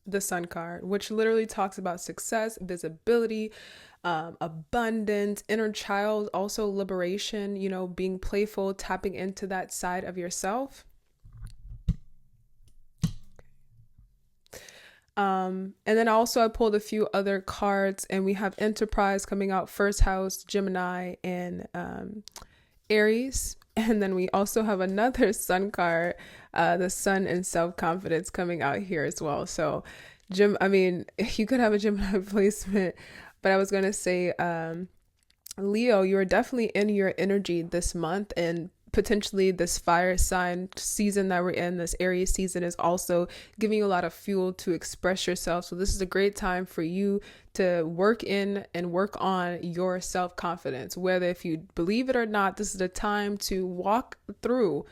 the Sun card, which literally talks about success, visibility, abundance, inner child, also liberation, being playful, tapping into that side of yourself. And then also I pulled a few other cards, and we have Enterprise coming out, first house, Gemini, and Aries. And then we also have another Sun card, the Sun and self-confidence coming out here as well. So you could have a Gemini placement, but I was going to say, Leo, you're definitely in your energy this month, and potentially this fire sign season that we're in, this Aries season, is also giving you a lot of fuel to express yourself. So this is a great time for you to work in and work on your self-confidence. Whether if you believe it or not, this is the time to walk through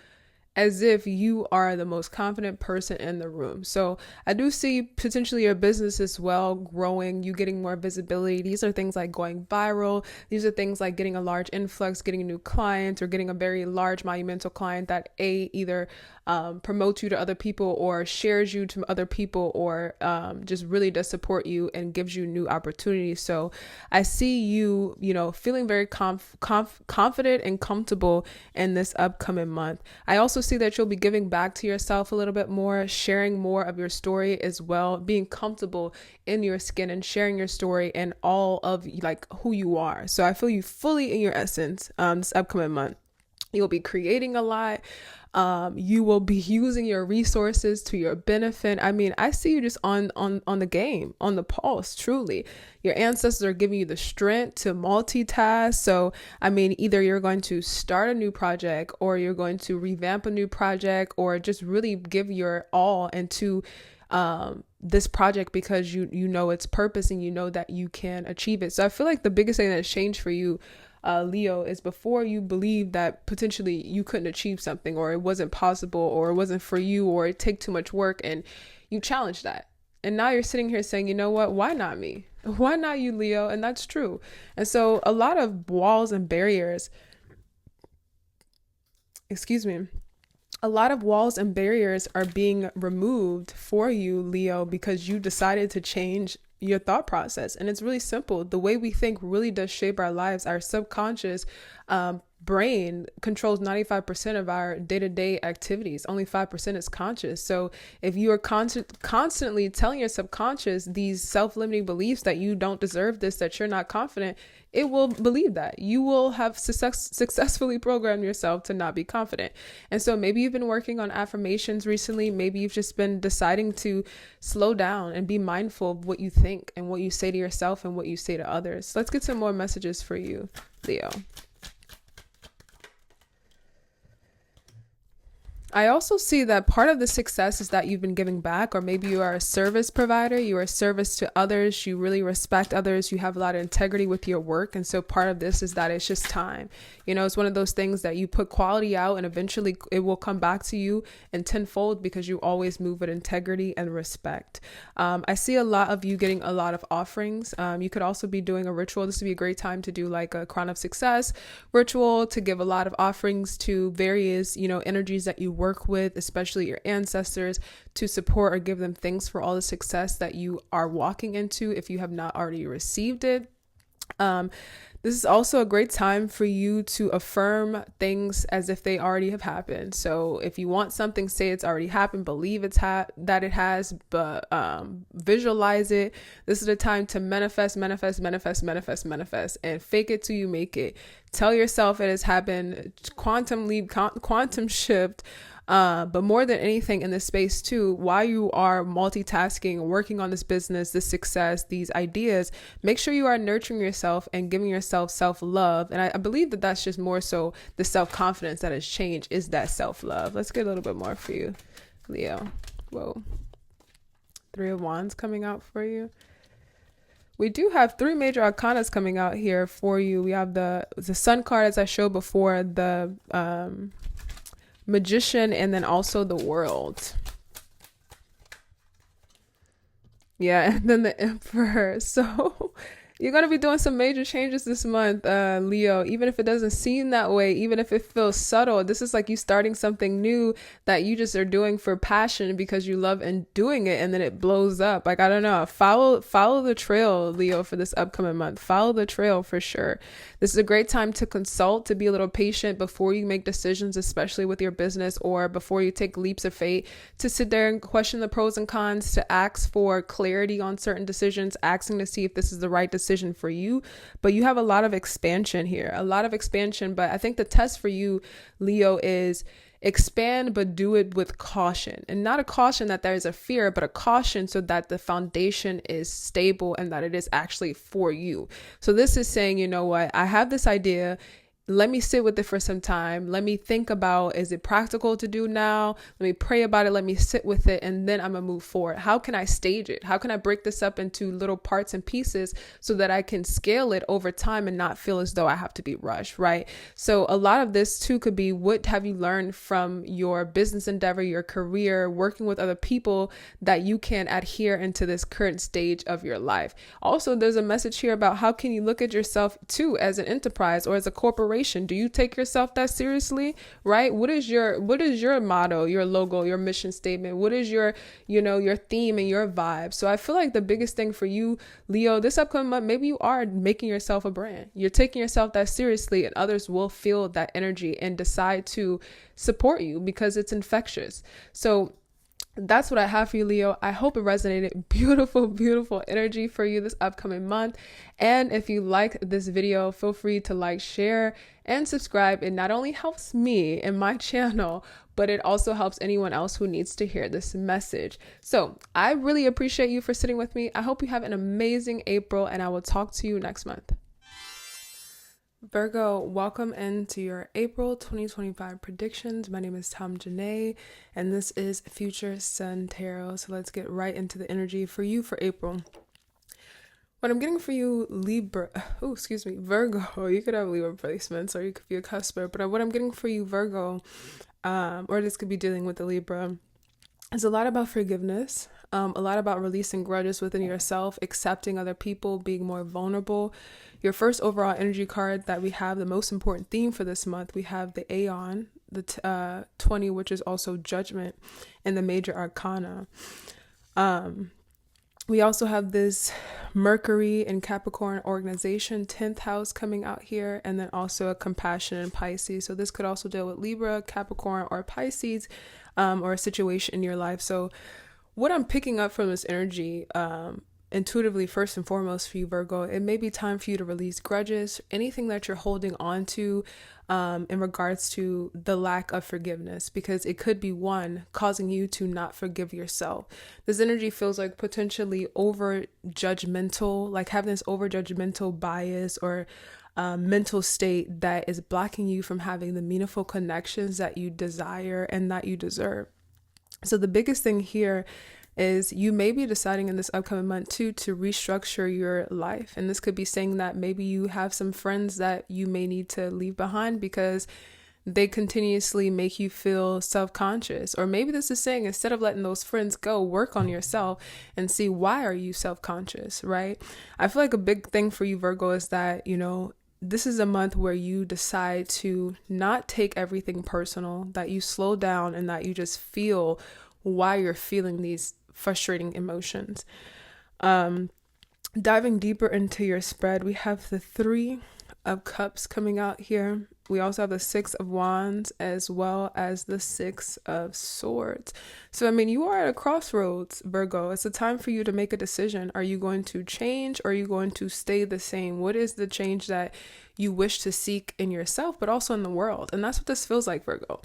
as if you are the most confident person in the room. So I do see potentially your business as well growing, you getting more visibility. These are things like going viral. These are things like getting a large influx, getting a new client, or getting a very large monumental client that either promotes you to other people or shares you to other people, or just really does support you and gives you new opportunities. So I see you, feeling very confident and comfortable in this upcoming month. I also see that you'll be giving back to yourself a little bit more, sharing more of your story as well, being comfortable in your skin and sharing your story and all of like who you are. So I feel you fully in your essence this upcoming month. You'll be creating a lot. You will be using your resources to your benefit. I mean, I see you just on the game, on the pulse, truly. Your ancestors are giving you the strength to multitask. So, I mean, either you're going to start a new project, or you're going to revamp a new project, or just really give your all into this project because you know its purpose and you know that you can achieve it. So I feel like the biggest thing that's changed for you, Leo, is before you believed that potentially you couldn't achieve something, or it wasn't possible, or it wasn't for you, or it take too much work, and you challenged that. And now you're sitting here saying, you know what, why not me? Why not you, Leo? And that's true. And so a lot of walls and barriers, a lot of walls and barriers are being removed for you, Leo, because you decided to change your thought process. And it's really simple. The way we think really does shape our lives. Our subconscious brain controls 95% of our day-to-day activities. Only 5% is conscious. So if you are constantly telling your subconscious these self-limiting beliefs that you don't deserve this, that you're not confident, it will believe that. You will have successfully programmed yourself to not be confident. And so maybe you've been working on affirmations recently. Maybe you've just been deciding to slow down and be mindful of what you think and what you say to yourself and what you say to others. Let's get some more messages for you, Leo. I also see that part of the success is that you've been giving back, or maybe you are a service provider, you are a service to others, you really respect others, you have a lot of integrity with your work. And so part of this is that it's just time. It's one of those things that you put quality out and eventually it will come back to you in tenfold because you always move with integrity and respect. I see a lot of you getting a lot of offerings. You could also be doing a ritual. This would be a great time to do like a crown of success ritual, to give a lot of offerings to various, energies that you work with, especially your ancestors, to support or give them thanks for all the success that you are walking into if you have not already received it. This is also a great time for you to affirm things as if they already have happened. So if you want something, say it's already happened, believe that it has, but visualize it. This is the time to manifest, and fake it till you make it. Tell yourself it has happened. Quantum leap, quantum shift. But more than anything in this space too, while you are multitasking, working on this business, this success, these ideas, make sure you are nurturing yourself and giving yourself self-love. And I believe that that's just more so the self-confidence that has changed, is that self-love. Let's get a little bit more for you, Leo. Whoa. 3 of Wands coming out for you. We do have 3 major arcanas coming out here for you. We have the Sun card, as I showed before, the Magician, and then also the World. Yeah, and then the Emperor. So you're going to be doing some major changes this month, Leo, even if it doesn't seem that way, even if it feels subtle. This is like you starting something new that you just are doing for passion because you love and doing it, and then it blows up. Like, I don't know. Follow the trail, Leo, for this upcoming month. Follow the trail for sure. This is a great time to consult, to be a little patient before you make decisions, especially with your business, or before you take leaps of faith, to sit there and question the pros and cons, to ask for clarity on certain decisions, asking to see if this is the right decision for you. But you have a lot of expansion here, but I think the test for you, Leo, is expand, but do it with caution, and not a caution that there is a fear, but a caution so that the foundation is stable and that it is actually for you. So this is saying, you know what, I have this idea. let me sit with it for some time. Let me think about, is it practical to do now? Let me pray about it. Let me sit with it. And then I'm going to move forward. How can I stage it? How can I break this up into little parts and pieces so that I can scale it over time and not feel as though I have to be rushed, right? So a lot of this too could be, what have you learned from your business endeavor, your career, working with other people that you can adhere into this current stage of your life? Also, there's a message here about how can you look at yourself too as an enterprise or as a corporation. Do you take yourself that seriously, right? What is your motto, your logo, your mission statement? What is your theme and your vibe? So I feel like the biggest thing for you, Leo, this upcoming month, maybe you are making yourself a brand. You're taking yourself that seriously, and others will feel that energy and decide to support you because it's infectious. So that's what I have for you, Leo. I hope it resonated. Beautiful, beautiful energy for you this upcoming month. And if you like this video, feel free to like, share, and subscribe. It not only helps me and my channel, but it also helps anyone else who needs to hear this message. So I really appreciate you for sitting with me. I hope you have an amazing April, and I will talk to you next month. Virgo, welcome into your April 2025 predictions. My name is Janae, and this is Future Sun Tarot. So let's get right into the energy for you for April. What I'm getting for you, Virgo, you could have Libra placements or you could be a cusper, but what I'm getting for you, Virgo, or this could be dealing with the Libra, is a lot about forgiveness. A lot about releasing grudges within yourself, accepting other people, being more vulnerable. Your first overall energy card that we have, the most important theme for this month, we have the Aeon, the 20, which is also Judgment, and the Major Arcana. We also have this Mercury in Capricorn organization, 10th house coming out here, and then also a Compassion in Pisces. So this could also deal with Libra, Capricorn, or Pisces, or a situation in your life. So what I'm picking up from this energy, intuitively, first and foremost for you, Virgo, it may be time for you to release grudges, anything that you're holding on to in regards to the lack of forgiveness, because it could be one causing you to not forgive yourself. This energy feels like potentially over judgmental, like having this over judgmental bias or mental state that is blocking you from having the meaningful connections that you desire and that you deserve. So the biggest thing here is you may be deciding in this upcoming month too to restructure your life. And this could be saying that maybe you have some friends that you may need to leave behind because they continuously make you feel self-conscious. Or maybe this is saying, instead of letting those friends go, work on yourself and see, why are you self-conscious, right? I feel like a big thing for you, Virgo, is that, this is a month where you decide to not take everything personal, that you slow down and that you just feel why you're feeling these frustrating emotions. Diving deeper into your spread, we have the 3 of Cups coming out here. We also have the 6 of Wands as well as the 6 of Swords. So, you are at a crossroads, Virgo. It's a time for you to make a decision. Are you going to change or are you going to stay the same? What is the change that you wish to seek in yourself, but also in the world? And that's what this feels like, Virgo.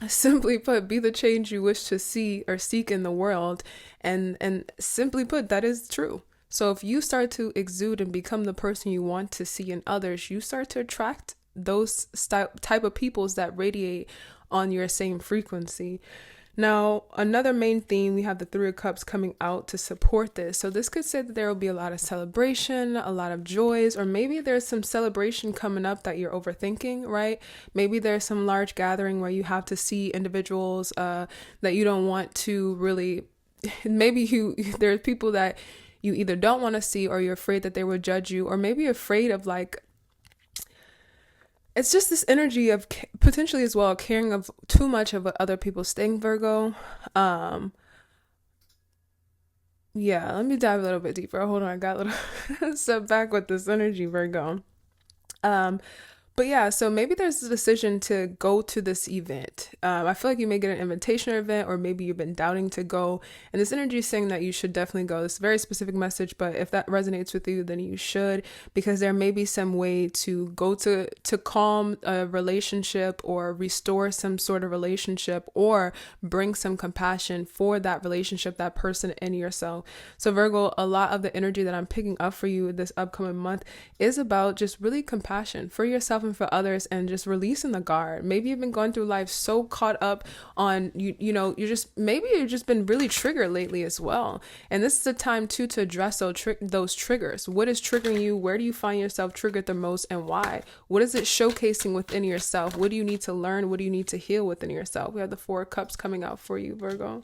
Simply put, be the change you wish to see or seek in the world. And simply put, that is true. So if you start to exude and become the person you want to see in others, you start to attract those type of peoples that radiate on your same frequency. Now, another main theme, we have the 3 of Cups coming out to support this. So this could say that there will be a lot of celebration, a lot of joys, or maybe there's some celebration coming up that you're overthinking, right? Maybe there's some large gathering where you have to see individuals that you don't want to really, maybe there's people that you either don't want to see or you're afraid that they will judge you, or maybe you're afraid of it's just this energy of potentially as well caring of too much of what other people think, Virgo. Yeah, let me dive a little bit deeper. Hold on, I got a little step back with this energy, Virgo. But yeah, so maybe there's a decision to go to this event. I feel like you may get an invitation or event, or maybe you've been doubting to go. And this energy is saying that you should definitely go. It's a very specific message, but if that resonates with you, then you should, because there may be some way to go to calm a relationship or restore some sort of relationship or bring some compassion for that relationship, that person, and yourself. So Virgo, a lot of the energy that I'm picking up for you this upcoming month is about just really compassion for yourself yourself and for others and just releasing the guard. Maybe you've been going through life so caught up on, maybe you've just been really triggered lately as well. And this is the time too to address those triggers. What is triggering you? Where do you find yourself triggered the most and why? What is it showcasing within yourself? What do you need to learn? What do you need to heal within yourself? We have the Four of Cups coming out for you, Virgo.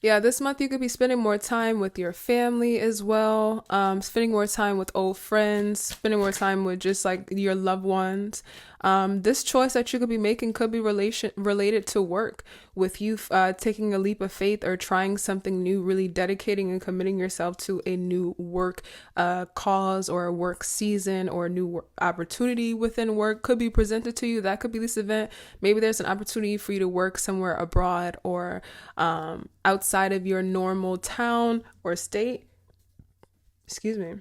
Yeah, this month you could be spending more time with your family as well, spending more time with old friends, spending more time with just like your loved ones. This choice that you could be making could be related to work, with you taking a leap of faith or trying something new, really dedicating and committing yourself to a new work cause or a work season or a new opportunity within work could be presented to you. That could be this event. Maybe there's an opportunity for you to work somewhere abroad or outside of your normal town or state. Excuse me.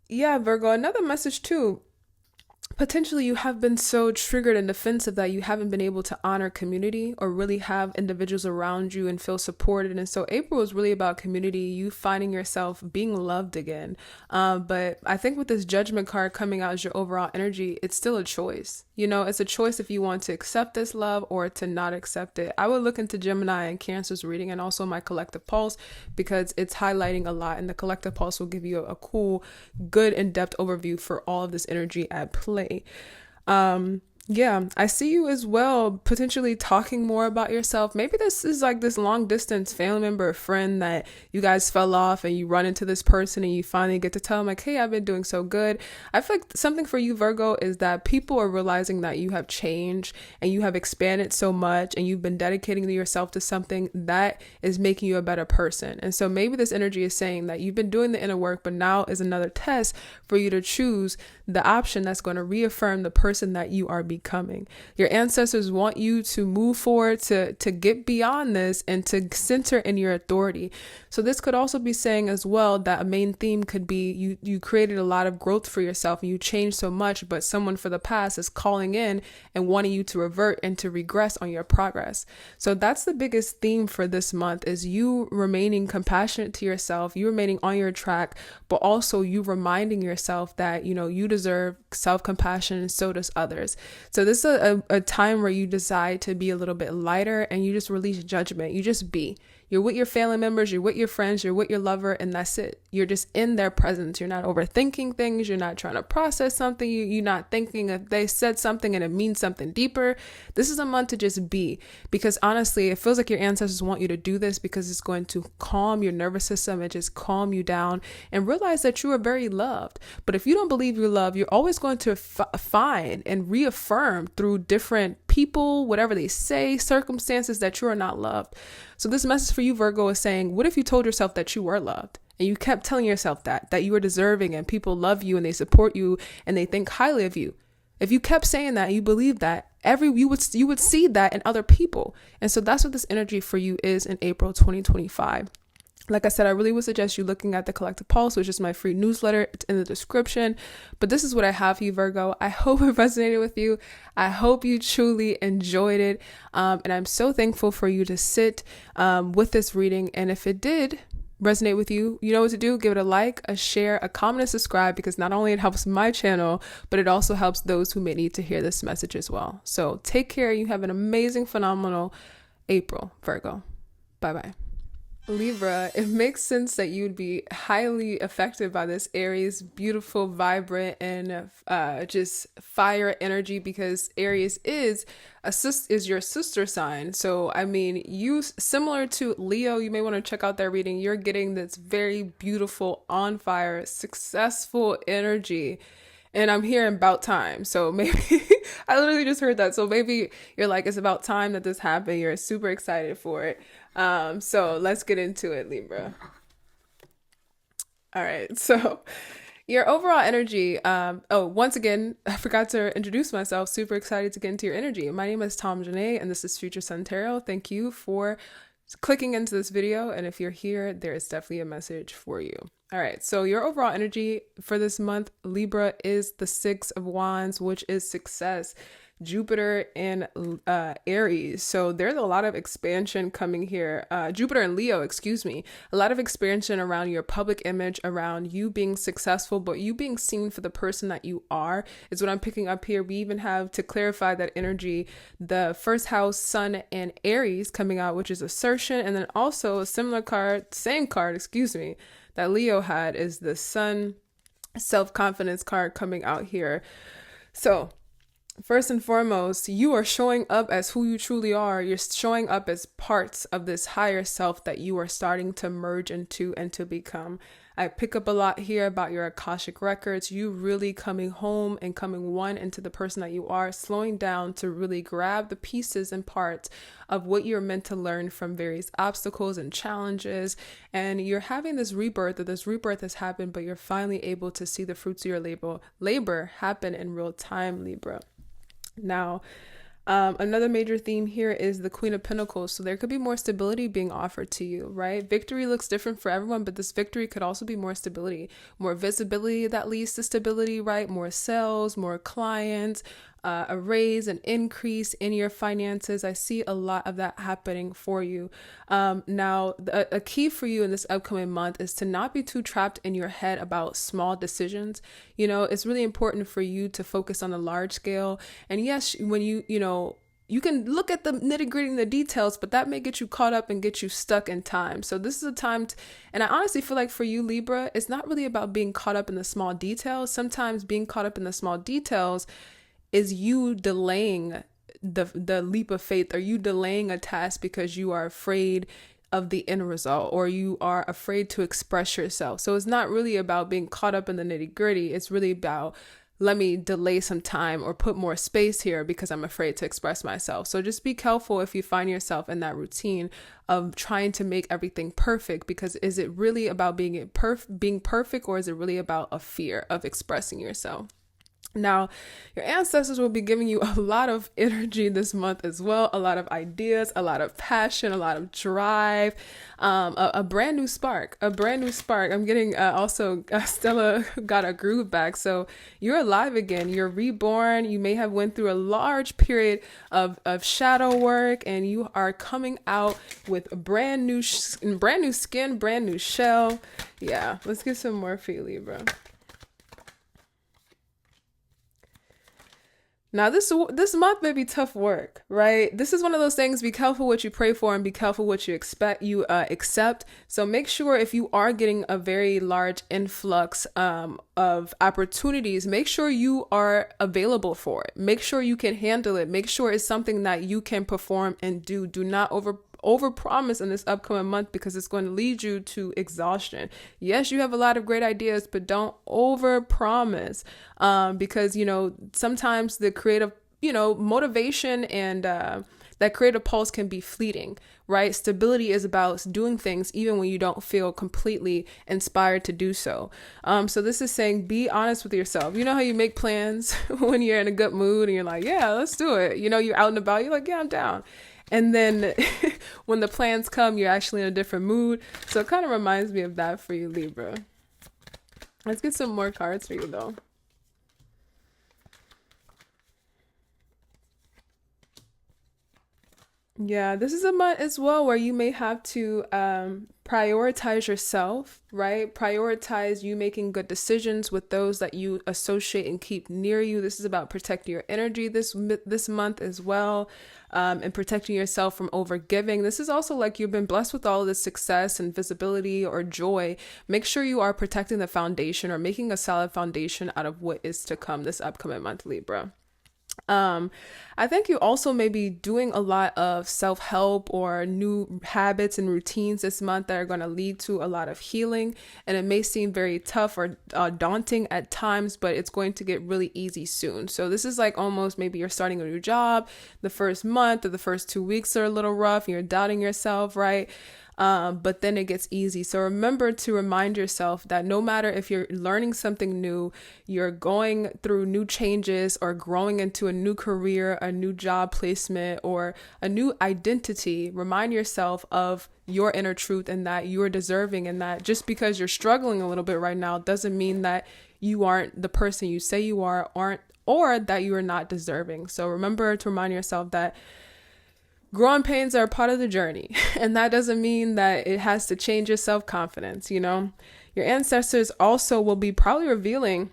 Yeah, Virgo, another message too. Potentially you have been so triggered and defensive that you haven't been able to honor community or really have individuals around you and feel supported. And so April is really about community, you finding yourself being loved again. But I think with this Judgment card coming out as your overall energy, it's still a choice. It's a choice if you want to accept this love or to not accept it. I would look into Gemini and Cancer's reading and also my collective pulse because it's highlighting a lot, and the collective pulse will give you a cool, good, in-depth overview for all of this energy at play. Yeah, I see you as well, potentially talking more about yourself. Maybe this is like this long distance family member or friend that you guys fell off and you run into this person and you finally get to tell them like, hey, I've been doing so good. I feel like something for you, Virgo, is that people are realizing that you have changed and you have expanded so much and you've been dedicating yourself to something that is making you a better person. And so maybe this energy is saying that you've been doing the inner work, but now is another test for you to choose the option that's going to reaffirm the person that you are becoming. Your ancestors want you to move forward, to get beyond this and to center in your authority. So this could also be saying as well that a main theme could be you created a lot of growth for yourself and you changed so much, but someone for the past is calling in and wanting you to revert and to regress on your progress. So that's the biggest theme for this month, is you remaining compassionate to yourself, you remaining on your track, but also you reminding yourself that, you deserve self-compassion and so does others. So this is a time where you decide to be a little bit lighter and you just release judgment. You just be. You're with your family members, you're with your friends, you're with your lover, and that's it. You're just in their presence. You're not overthinking things. You're not trying to process something. You're not thinking if they said something and it means something deeper. This is a month to just be, because honestly, it feels like your ancestors want you to do this because it's going to calm your nervous system and just calm you down and realize that you are very loved. But if you don't believe you're loved, you're always going to find and reaffirm through different people, whatever they say, circumstances, that you are not loved. So this message for you, Virgo, is saying, what if you told yourself that you were loved and you kept telling yourself that you are deserving and people love you and they support you and they think highly of you? If you kept saying that, you believe that, you would see that in other people. And so that's what this energy for you is in April 2025. Like I said, I really would suggest you looking at the Collective Pulse, which is my free newsletter. It's in the description. But this is what I have for you, Virgo. I hope it resonated with you. I hope you truly enjoyed it. And I'm so thankful for you to sit with this reading. And if it did resonate with you, you know what to do. Give it a like, a share, a comment, and subscribe, because not only it helps my channel, but it also helps those who may need to hear this message as well. So take care. You have an amazing, phenomenal April, Virgo. Bye-bye. Libra, it makes sense that you'd be highly affected by this Aries, beautiful, vibrant, and just fire energy, because Aries is your sister sign. So, I mean, you, similar to Leo, you may want to check out their reading. You're getting this very beautiful, on fire, successful energy. And I'm hearing about time. So maybe I literally just heard that. So maybe you're like, it's about time that this happened. You're super excited for it. So let's get into it, Libra. All right. So your overall energy. Once again, I forgot to introduce myself. Super excited to get into your energy. My name is Tom Janae, and this is Future Sun Tarot. Thank you for clicking into this video. And if you're here, there is definitely a message for you. All right, so your overall energy for this month, Libra, is the Six of Wands, which is success. Jupiter in Aries. So there's a lot of expansion coming here. Jupiter and Leo, excuse me. A lot of expansion around your public image, around you being successful, but you being seen for the person that you are is what I'm picking up here. We even have, to clarify that energy, the first house, Sun and Aries coming out, which is assertion. And then also a similar card, same card, excuse me, that Leo had is the Sun self-confidence card coming out here. So first and foremost, you are showing up as who you truly are. You're showing up as parts of this higher self that you are starting to merge into and to become. I pick up a lot here about your Akashic records, you really coming home and coming one into the person that you are, slowing down to really grab the pieces and parts of what you're meant to learn from various obstacles and challenges. And you're having this rebirth, or this rebirth has happened, but you're finally able to see the fruits of your labor happen in real time, Libra. Now, another major theme here is the Queen of Pentacles. So there could be more stability being offered to you, right? Victory looks different for everyone, but this victory could also be more stability, more visibility that leads to stability, right? More sales, more clients, a raise, an increase in your finances. I see a lot of that happening for you. Now, a key for you in this upcoming month is to not be too trapped in your head about small decisions. You know, it's really important for you to focus on the large scale. And yes, when you can look at the nitty gritty and the details, but that may get you caught up and get you stuck in time. So this is a time, and I honestly feel like for you, Libra, it's not really about being caught up in the small details. Sometimes being caught up in the small details is you delaying the leap of faith, or you delaying a task because you are afraid of the end result, or you are afraid to express yourself. So it's not really about being caught up in the nitty gritty. It's really about, let me delay some time or put more space here because I'm afraid to express myself. So just be careful if you find yourself in that routine of trying to make everything perfect, because is it really about being perfect, or is it really about a fear of expressing yourself? Now, your ancestors will be giving you a lot of energy this month as well, a lot of ideas, a lot of passion, a lot of drive, a brand new spark. I'm getting also Stella got a groove back. So you're alive again. You're reborn. You may have went through a large period of shadow work, and you are coming out with a brand new skin, brand new shell. Yeah, let's get some more for you, Libra. Now, this month may be tough work, right? This is one of those things, be careful what you pray for and be careful what you accept. So make sure if you are getting a very large influx of opportunities, make sure you are available for it. Make sure you can handle it. Make sure it's something that you can perform and do. Do not overpromise in this upcoming month, because it's going to lead you to exhaustion. Yes, you have a lot of great ideas, but don't overpromise, because, sometimes the creative, motivation and that creative pulse can be fleeting, right? Stability is about doing things even when you don't feel completely inspired to do so. So this is saying, be honest with yourself. You know how you make plans when you're in a good mood and you're like, yeah, let's do it. You're out and about, you're like, yeah, I'm down. And then when the plans come, you're actually in a different mood. So it kind of reminds me of that for you, Libra. Let's get some more cards for you, though. Yeah, this is a month as well where you may have to prioritize yourself, right? Prioritize you making good decisions with those that you associate and keep near you. This is about protecting your energy this month as well, and protecting yourself from overgiving. This is also like you've been blessed with all of this success and visibility or joy. Make sure you are protecting the foundation, or making a solid foundation out of what is to come this upcoming month, Libra. I think you also may be doing a lot of self-help or new habits and routines this month that are going to lead to a lot of healing. And it may seem very tough or daunting at times, but it's going to get really easy soon. So this is like almost maybe you're starting a new job. The first month or the first 2 weeks are a little rough and you're doubting yourself, right? but then it gets easy. So remember to remind yourself that no matter if you're learning something new, you're going through new changes or growing into a new career, a new job placement, or a new identity, remind yourself of your inner truth and that you are deserving, and that just because you're struggling a little bit right now doesn't mean that you aren't the person you say you are, or that you are not deserving. So remember to remind yourself that growing pains are a part of the journey. And that doesn't mean that it has to change your self-confidence. Your ancestors also will be probably revealing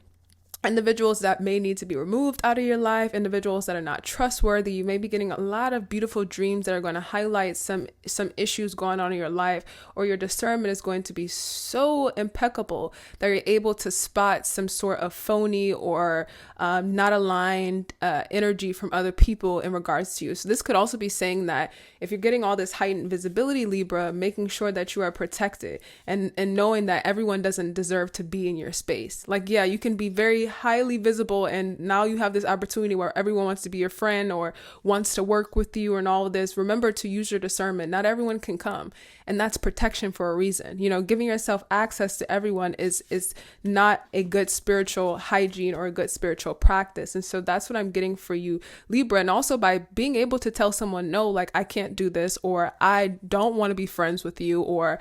individuals that may need to be removed out of your life, individuals that are not trustworthy. You may be getting a lot of beautiful dreams that are going to highlight some issues going on in your life, or your discernment is going to be so impeccable that you're able to spot some sort of phony or not aligned energy from other people in regards to you. So this could also be saying that if you're getting all this heightened visibility, Libra, making sure that you are protected and knowing that everyone doesn't deserve to be in your space. Like, yeah, you can be very highly visible, and now you have this opportunity where everyone wants to be your friend or wants to work with you and all of this. Remember to use your discernment. Not everyone can come, and that's protection for a reason. Giving yourself access to everyone is not a good spiritual hygiene or a good spiritual practice. And so that's what I'm getting for you, Libra. And also by being able to tell someone no, like, I can't do this, or I don't want to be friends with you, or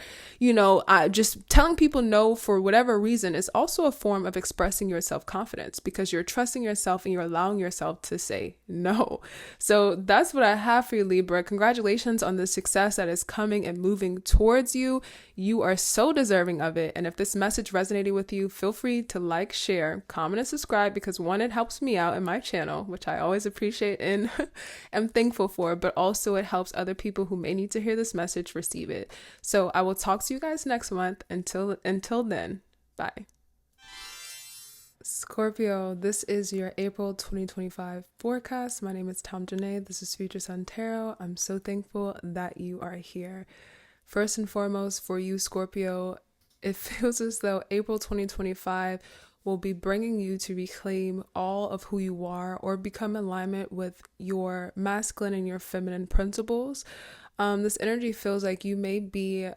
just telling people no for whatever reason is also a form of expressing your self-confidence, because you're trusting yourself and you're allowing yourself to say no. So that's what I have for you, Libra. Congratulations on the success that is coming and moving towards you. You are so deserving of it. And if this message resonated with you, feel free to like, share, comment, and subscribe, because one, it helps me out in my channel, which I always appreciate and am thankful for, but also it helps other people who may need to hear this message receive it. So I will talk to you guys next month. Until then, bye. Scorpio, this is your April 2025 forecast. My name is Janae. This is Future Sun Tarot. I'm so thankful that you are here. First and foremost, for you, Scorpio, it feels as though April 2025 will be bringing you to reclaim all of who you are, or become in alignment with your masculine and your feminine principles. This energy feels like you may be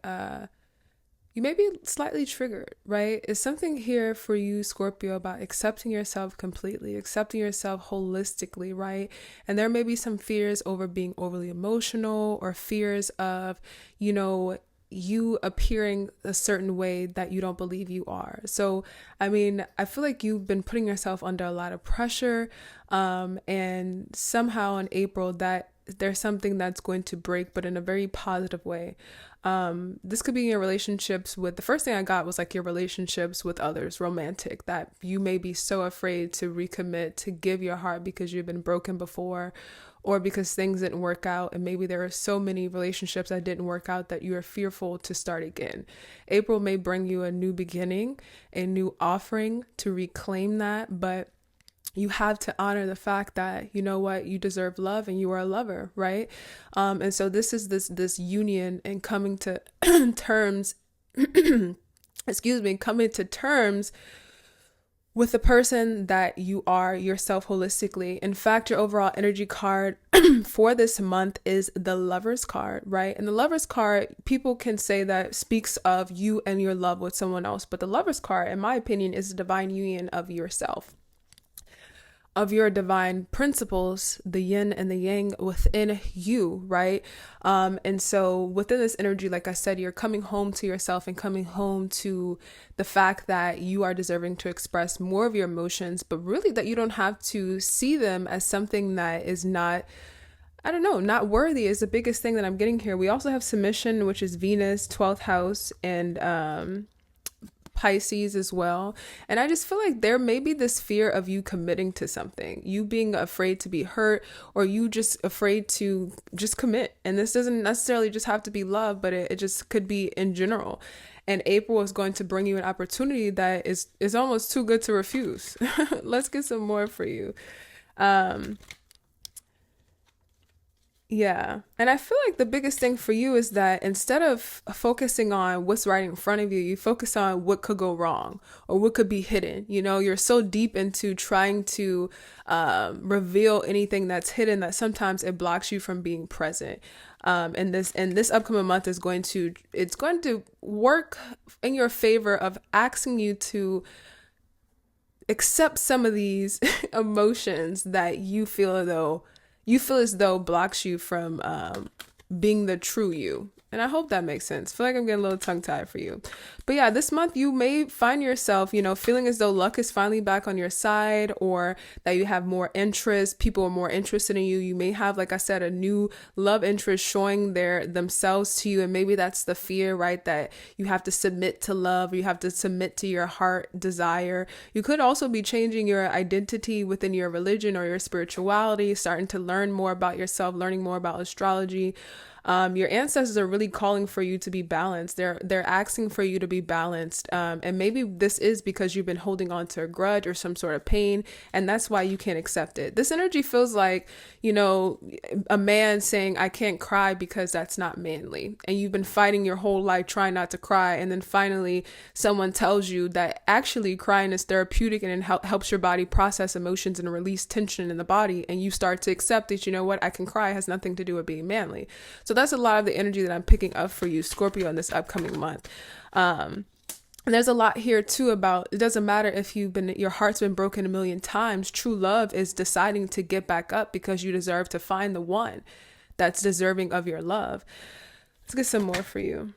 slightly triggered, right? Is something here for you, Scorpio, about accepting yourself completely, accepting yourself holistically, right? And there may be some fears over being overly emotional, or fears of, you appearing a certain way that you don't believe you are. So, I feel like you've been putting yourself under a lot of pressure, and somehow in April that there's something that's going to break, but in a very positive way. This could be your relationships with, the first thing I got was like your relationships with others, romantic, that you may be so afraid to recommit, to give your heart because you've been broken before, or because things didn't work out. And maybe there are so many relationships that didn't work out that you are fearful to start again. April may bring you a new beginning, a new offering to reclaim that, but you have to honor the fact that, you deserve love and you are a lover, right? And so this is this union and coming to terms, coming to terms with the person that you are yourself holistically. In fact, your overall energy card for this month is the Lover's card, right? And the Lover's card, people can say that speaks of you and your love with someone else, but the Lover's card, in my opinion, is the divine union of yourself, of your divine principles, the yin and the yang within you, right? And so within this energy, like I said, you're coming home to yourself and coming home to the fact that you are deserving to express more of your emotions, but really that you don't have to see them as something that is not worthy is the biggest thing that I'm getting here. We also have submission, which is Venus, 12th house, and Pisces as well. And I just feel like there may be this fear of you committing to something, you being afraid to be hurt, or you just afraid to just commit. And this doesn't necessarily just have to be love, but it just could be in general. And April is going to bring you an opportunity that is almost too good to refuse. Let's get some more for you. Yeah. And I feel like the biggest thing for you is that instead of focusing on what's right in front of you, you focus on what could go wrong or what could be hidden. You know, you're so deep into trying to reveal anything that's hidden that sometimes it blocks you from being present. And this upcoming month is it's going to work in your favor of asking you to accept some of these emotions that you feel as though blocks you from being the true you. And I hope that makes sense. I feel like I'm getting a little tongue tied for you. But yeah, this month you may find yourself, feeling as though luck is finally back on your side, or that you have more interest. People are more interested in you. You may have, like I said, a new love interest showing themselves to you. And maybe that's the fear, right? That you have to submit to love. You have to submit to your heart desire. You could also be changing your identity within your religion or your spirituality, starting to learn more about yourself, learning more about astrology. Your ancestors are really calling for you to be balanced. They're asking for you to be balanced. And maybe this is because you've been holding on to a grudge or some sort of pain, and that's why you can't accept it. This energy feels like, a man saying, I can't cry because that's not manly. And you've been fighting your whole life trying not to cry. And then finally someone tells you that actually crying is therapeutic and it helps your body process emotions and release tension in the body. And you start to accept that, I can cry, it has nothing to do with being manly. So that's a lot of the energy that I'm picking up for you, Scorpio, in this upcoming month. And there's a lot here too about, it doesn't matter if your heart's been broken a million times. True love is deciding to get back up because you deserve to find the one that's deserving of your love. Let's get some more for you.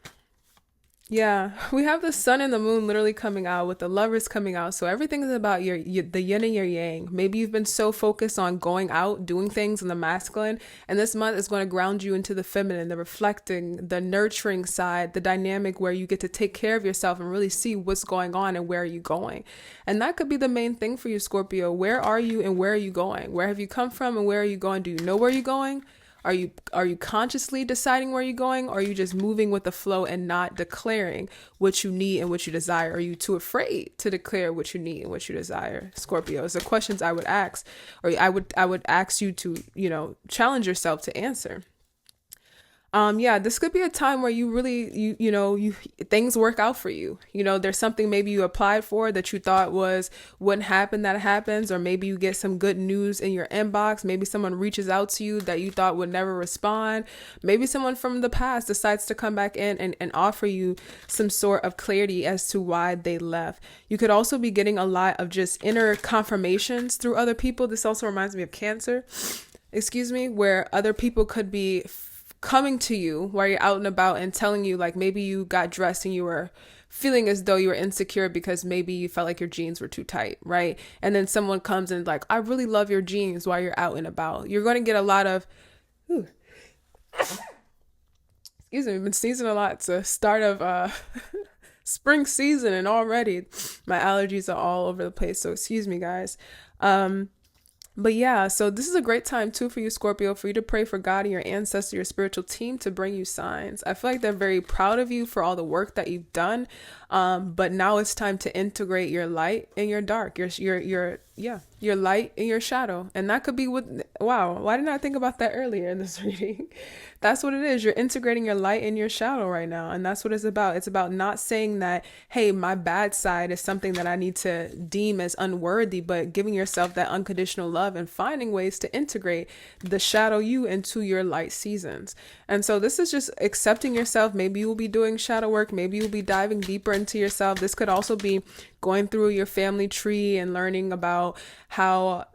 Yeah, we have the sun and the moon literally coming out with the lovers coming out. So everything is about the yin and your yang. Maybe you've been so focused on going out, doing things in the masculine, and this month is going to ground you into the feminine, the reflecting, the nurturing side, the dynamic where you get to take care of yourself and really see what's going on and where are you going. And that could be the main thing for you, Scorpio. Where are you and where are you going? Where have you come from and where are you going? Do you know where you're going? Are you consciously deciding where you're going, or are you just moving with the flow and not declaring what you need and what you desire? Are you too afraid to declare what you need and what you desire? Scorpio, it's the questions I would ask, or I would ask you to, challenge yourself to answer. This could be a time where you really, things work out for you. There's something maybe you applied for that you thought wouldn't happen, that happens, or maybe you get some good news in your inbox. Maybe someone reaches out to you that you thought would never respond. Maybe someone from the past decides to come back in and offer you some sort of clarity as to why they left. You could also be getting a lot of just inner confirmations through other people. This also reminds me of Cancer, where other people could be coming to you while you're out and about and telling you, like, maybe you got dressed and you were feeling as though you were insecure because maybe you felt like your jeans were too tight, right? And then someone comes and like, I really love your jeans while you're out and about. You're going to get a lot of, I've been sneezing a lot. It's the start of spring season and already my allergies are all over the place. So excuse me, guys. But yeah, so this is a great time too for you, Scorpio, for you to pray for God and your ancestor, your spiritual team, to bring you signs. I feel like they're very proud of you for all the work that you've done. But now it's time to integrate your light and your dark, your light and your shadow. And that could be wow, why didn't I think about that earlier in this reading? That's what it is. You're integrating your light and your shadow right now. And that's what it's about. It's about not saying that, hey, my bad side is something that I need to deem as unworthy, but giving yourself that unconditional love and finding ways to integrate the shadow you into your light seasons. And so this is just accepting yourself. Maybe you will be doing shadow work. Maybe you'll be diving deeper into yourself. This could also be going through your family tree and learning about how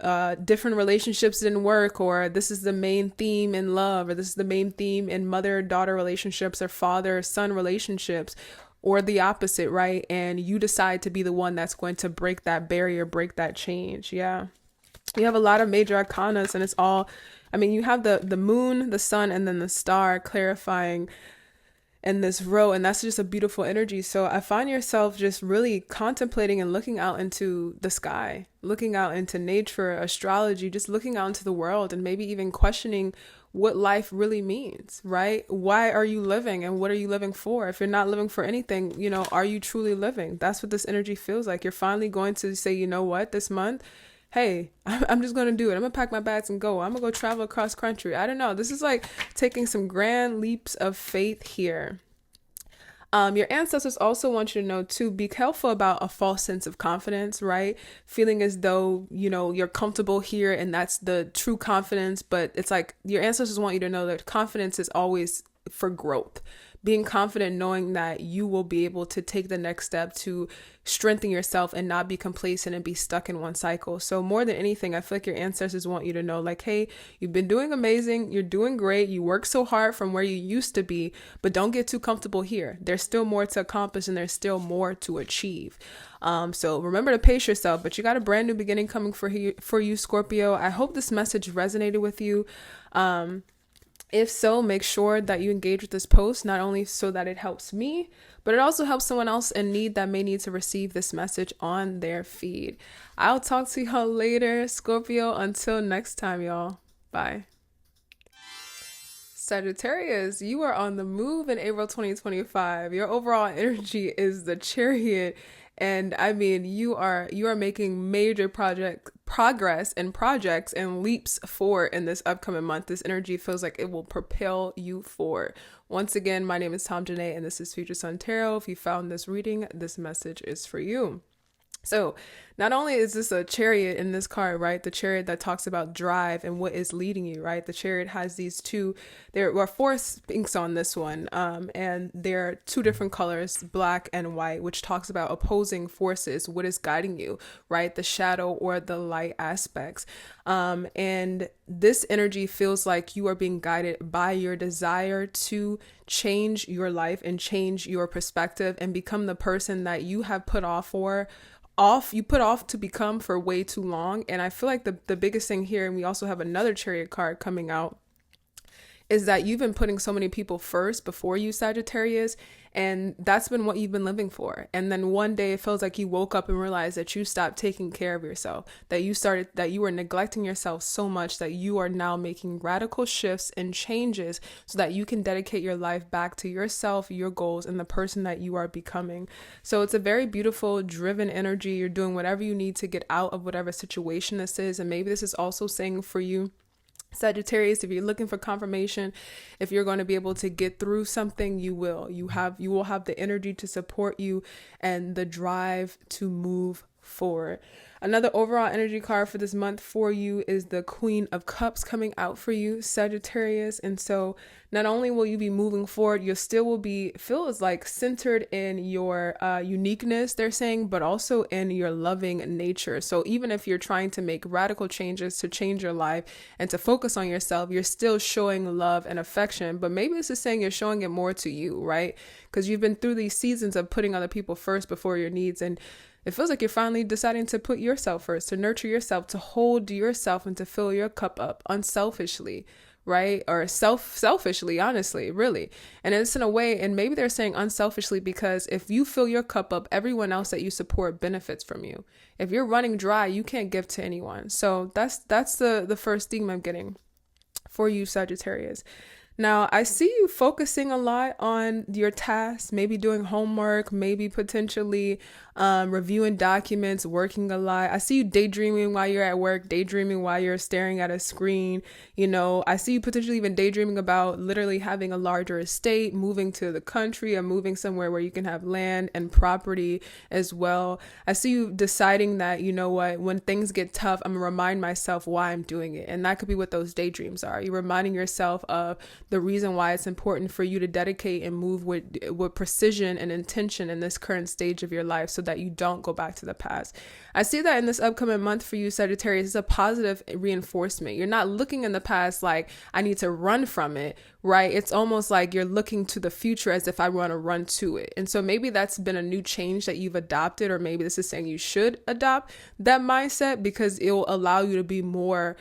different relationships didn't work, or this is the main theme in love, or this is the main theme in mother-daughter relationships or father-son relationships, or the opposite, right? And you decide to be the one that's going to break that barrier, break that change. Yeah. You have a lot of major arcanas, and it's all, you have the moon, the sun, and then the star clarifying in this row, and that's just a beautiful energy. So I find yourself just really contemplating and looking out into the sky, looking out into nature, astrology, just looking out into the world, and maybe even questioning what life really means, right? Why are you living, and what are you living for? If you're not living for anything, are you truly living? That's what this energy feels like. You're finally going to say, you know what, this month, hey, I'm just going to do it. I'm going to pack my bags and go. I'm going to go travel across country. I don't know. This is like taking some grand leaps of faith here. Your ancestors also want you to know to be careful about a false sense of confidence, right? Feeling as though, you're comfortable here and that's the true confidence. But it's like your ancestors want you to know that confidence is always for growth. Being confident, knowing that you will be able to take the next step to strengthen yourself and not be complacent and be stuck in one cycle. So more than anything, I feel like your ancestors want you to know, like, hey, you've been doing amazing. You're doing great. You work so hard from where you used to be, but don't get too comfortable here. There's still more to accomplish and there's still more to achieve. So remember to pace yourself, but you got a brand new beginning coming for you, Scorpio. I hope this message resonated with you. If so, make sure that you engage with this post, not only so that it helps me, but it also helps someone else in need that may need to receive this message on their feed. I'll talk to y'all later, Scorpio. Until next time, y'all. Bye. Sagittarius, you are on the move in April 2025. Your overall energy is the Chariot. And I mean, you are making major progress and projects and leaps forward in this upcoming month. This energy feels like it will propel you forward. Once again, my name is Tom Janae, and this is Future Sun Tarot. If you found this reading, this message is for you. So not only is this a chariot in this card, right? The chariot that talks about drive and what is leading you, right? The chariot has there are 4 sphinx on this one. And there are 2 different colors, black and white, which talks about opposing forces. What is guiding you, right? The shadow or the light aspects. And this energy feels like you are being guided by your desire to change your life and change your perspective and become the person that you have put off to become for way too long. And I feel like the biggest thing here, and we also have another chariot card coming out, is that you've been putting so many people first before you, Sagittarius, and that's been what you've been living for. And then one day it feels like you woke up and realized that you stopped taking care of yourself, that you were neglecting yourself so much that you are now making radical shifts and changes so that you can dedicate your life back to yourself, your goals, and the person that you are becoming. So it's a very beautiful, driven energy. You're doing whatever you need to get out of whatever situation this is. And maybe this is also saying for you, Sagittarius, if you're looking for confirmation, if you're going to be able to get through something, you will. You will have the energy to support you and the drive to move forward. Another overall energy card for this month for you is the Queen of Cups coming out for you, Sagittarius. And so not only will you be moving forward, you still will feels like centered in your uniqueness, they're saying, but also in your loving nature. So even if you're trying to make radical changes to change your life and to focus on yourself, you're still showing love and affection. But maybe this is saying you're showing it more to you, right? Because you've been through these seasons of putting other people first before your needs, and it feels like you're finally deciding to put yourself first, to nurture yourself, to hold yourself and to fill your cup up unselfishly, right? Or selfishly, honestly, really. And it's in a way, and maybe they're saying unselfishly because if you fill your cup up, everyone else that you support benefits from you. If you're running dry, you can't give to anyone. So that's the first theme I'm getting for you, Sagittarius. Now, I see you focusing a lot on your tasks, maybe doing homework, maybe potentially reviewing documents, working a lot. I see you daydreaming while you're at work, daydreaming while you're staring at a screen. I see you potentially even daydreaming about literally having a larger estate, moving to the country, or moving somewhere where you can have land and property as well. I see you deciding that, when things get tough, I'm going to remind myself why I'm doing it. And that could be what those daydreams are. You're reminding yourself of the reason why it's important for you to dedicate and move with precision and intention in this current stage of your life so that you don't go back to the past. I see that in this upcoming month for you, Sagittarius, is a positive reinforcement. You're not looking in the past like I need to run from it, right? It's almost like you're looking to the future as if I want to run to it. And so maybe that's been a new change that you've adopted, or maybe this is saying you should adopt that mindset because it will allow you to be more.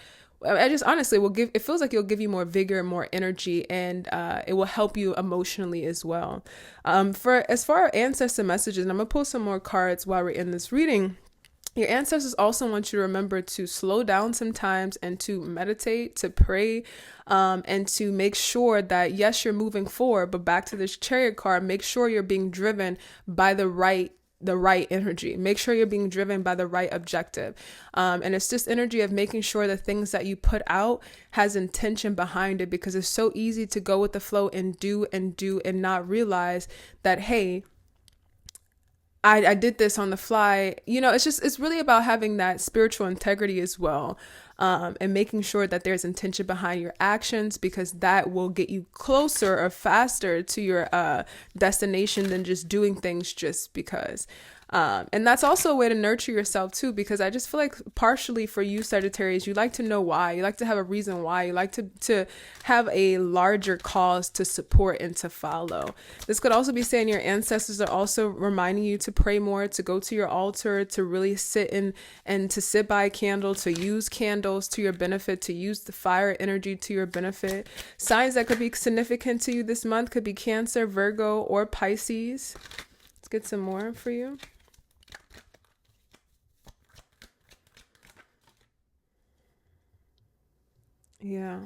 I just honestly it feels like it'll give you more vigor and more energy, and it will help you emotionally as well. As far as ancestor messages, and I'm going to pull some more cards while we're in this reading. Your ancestors also want you to remember to slow down sometimes and to meditate, to pray, and to make sure that, yes, you're moving forward, but back to this Chariot card, make sure you're being driven by the right the right energy. Make sure you're being driven by the right objective. And it's this energy of making sure the things that you put out has intention behind it, because it's so easy to go with the flow and do and not realize that, hey, I did this on the fly. It's really about having that spiritual integrity as well. And making sure that there's intention behind your actions, because that will get you closer or faster to your destination than just doing things just because. And that's also a way to nurture yourself too, because I just feel like partially for you, Sagittarius, you like to know why. You like to have a reason why. You like to have a larger cause to support and to follow. This could also be saying your ancestors are also reminding you to pray more, to go to your altar, to really sit in and to sit by a candle, to use candles to your benefit, to use the fire energy to your benefit. Signs that could be significant to you this month could be Cancer, Virgo, or Pisces. Let's get some more for you. Yeah.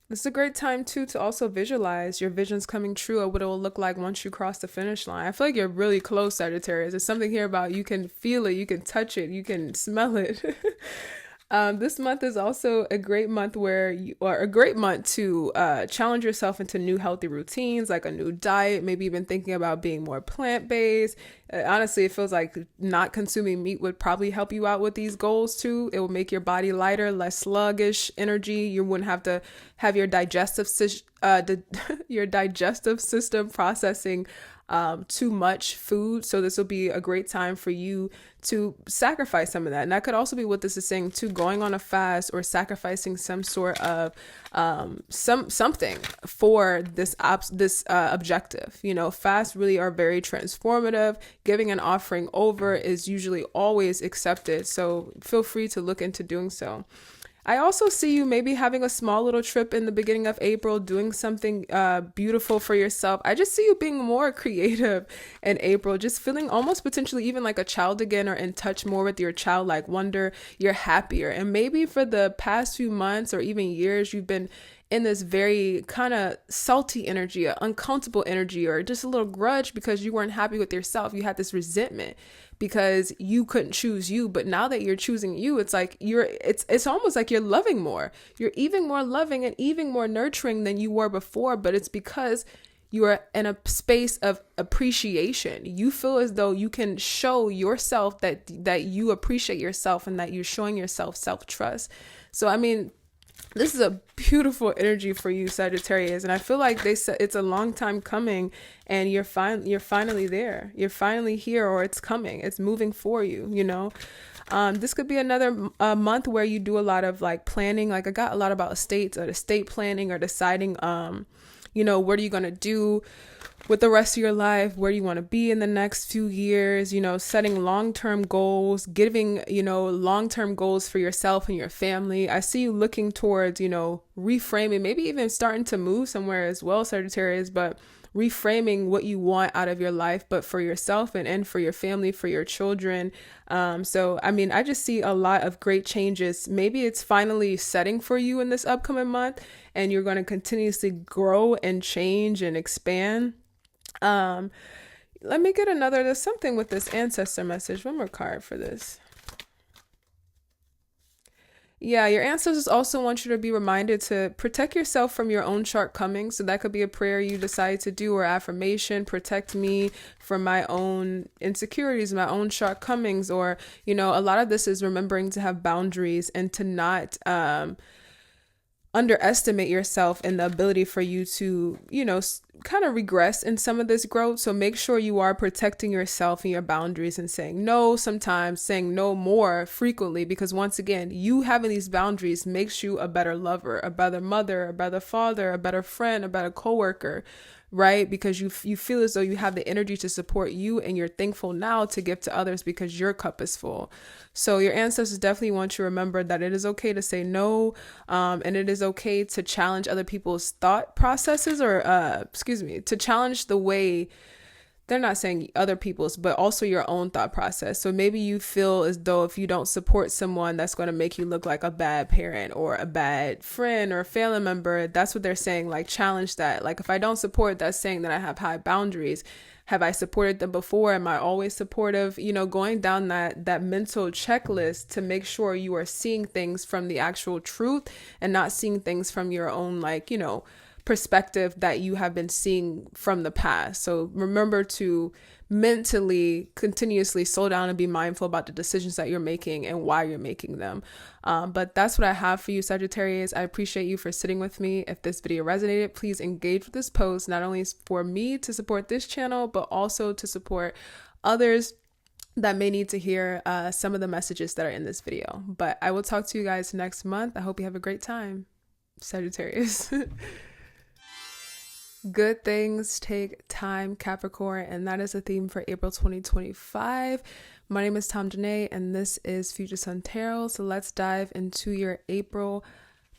This is a great time too to also visualize your visions coming true, or what it will look like once you cross the finish line. I feel like you're really close, Sagittarius. There's something here about you can feel it, you can touch it, you can smell it. This month is also a great month to challenge yourself into new healthy routines, like a new diet, maybe even thinking about being more plant-based. Honestly, it feels like not consuming meat would probably help you out with these goals too. It will make your body lighter, less sluggish energy. You wouldn't have to have your digestive system processing too much food. So this will be a great time for you to sacrifice some of that. And that could also be what this is saying too, going on a fast or sacrificing some sort of something for this objective. Fasts really are very transformative. Giving an offering over is usually always accepted. So feel free to look into doing so. I also see you maybe having a small little trip in the beginning of April, doing something beautiful for yourself. I just see you being more creative in April, just feeling almost potentially even like a child again, or in touch more with your childlike wonder. You're happier. And maybe for the past few months or even years, you've been in this very kind of salty energy, uncomfortable energy, or just a little grudge because you weren't happy with yourself. You had this resentment because you couldn't choose you. But now that you're choosing you, it's like it's almost like you're loving more. You're even more loving and even more nurturing than you were before. But it's because you are in a space of appreciation. You feel as though you can show yourself that you appreciate yourself, and that you're showing yourself self-trust. So, I mean, this is a beautiful energy for you, Sagittarius. And I feel like they said it's a long time coming, and you're finally there. You're finally here, or it's coming. It's moving for you, This could be another month where you do a lot of like planning. Like I got a lot about estate planning, or deciding, what are you going to do with the rest of your life? Where do you want to be in the next few years? Setting long-term goals, giving, long-term goals for yourself and your family. I see you looking towards, reframing, maybe even starting to move somewhere as well, Sagittarius, but reframing what you want out of your life, but for yourself and for your family, for your children. So, I mean, I just see a lot of great changes. Maybe it's finally setting for you in this upcoming month, and you're going to continuously grow and change and expand. Let me get there's something with this ancestor message. One more card for this. Yeah, your ancestors also want you to be reminded to protect yourself from your own shortcomings. So that could be a prayer you decide to do, or affirmation: protect me from my own insecurities, my own shortcomings. Or, a lot of this is remembering to have boundaries and to not underestimate yourself and the ability for you to, kind of regress in some of this growth. So make sure you are protecting yourself and your boundaries, and saying no sometimes, saying no more frequently, because once again, you having these boundaries makes you a better lover, a better mother, a better father, a better friend, a better coworker, right? Because you feel as though you have the energy to support you, and you're thankful now to give to others because your cup is full. So your ancestors definitely want you to remember that it is okay to say no, and it is okay to challenge other people's thought processes, or to challenge the way, they're not saying other people's, but also your own thought process. So maybe you feel as though if you don't support someone, that's going to make you look like a bad parent or a bad friend or a family member. That's what they're saying. Like, challenge that. Like, if I don't support, that's saying that I have high boundaries. Have I supported them before? Am I always supportive? You know, going down that mental checklist to make sure you are seeing things from the actual truth and not seeing things from your own, like, you know, perspective that you have been seeing from the past. So remember to mentally continuously slow down and be mindful about the decisions that you're making and why you're making them. But that's what I have for you, Sagittarius. I appreciate you for sitting with me. If this video resonated, please engage with this post, not only for me to support this channel, but also to support others that may need to hear some of the messages that are in this video. But I will talk to you guys next month. I hope you have a great time, Sagittarius. Good things take time, Capricorn, and that is the theme for April 2025. My name is Tom Janae, and this is Future Sun Tarot. So let's dive into your April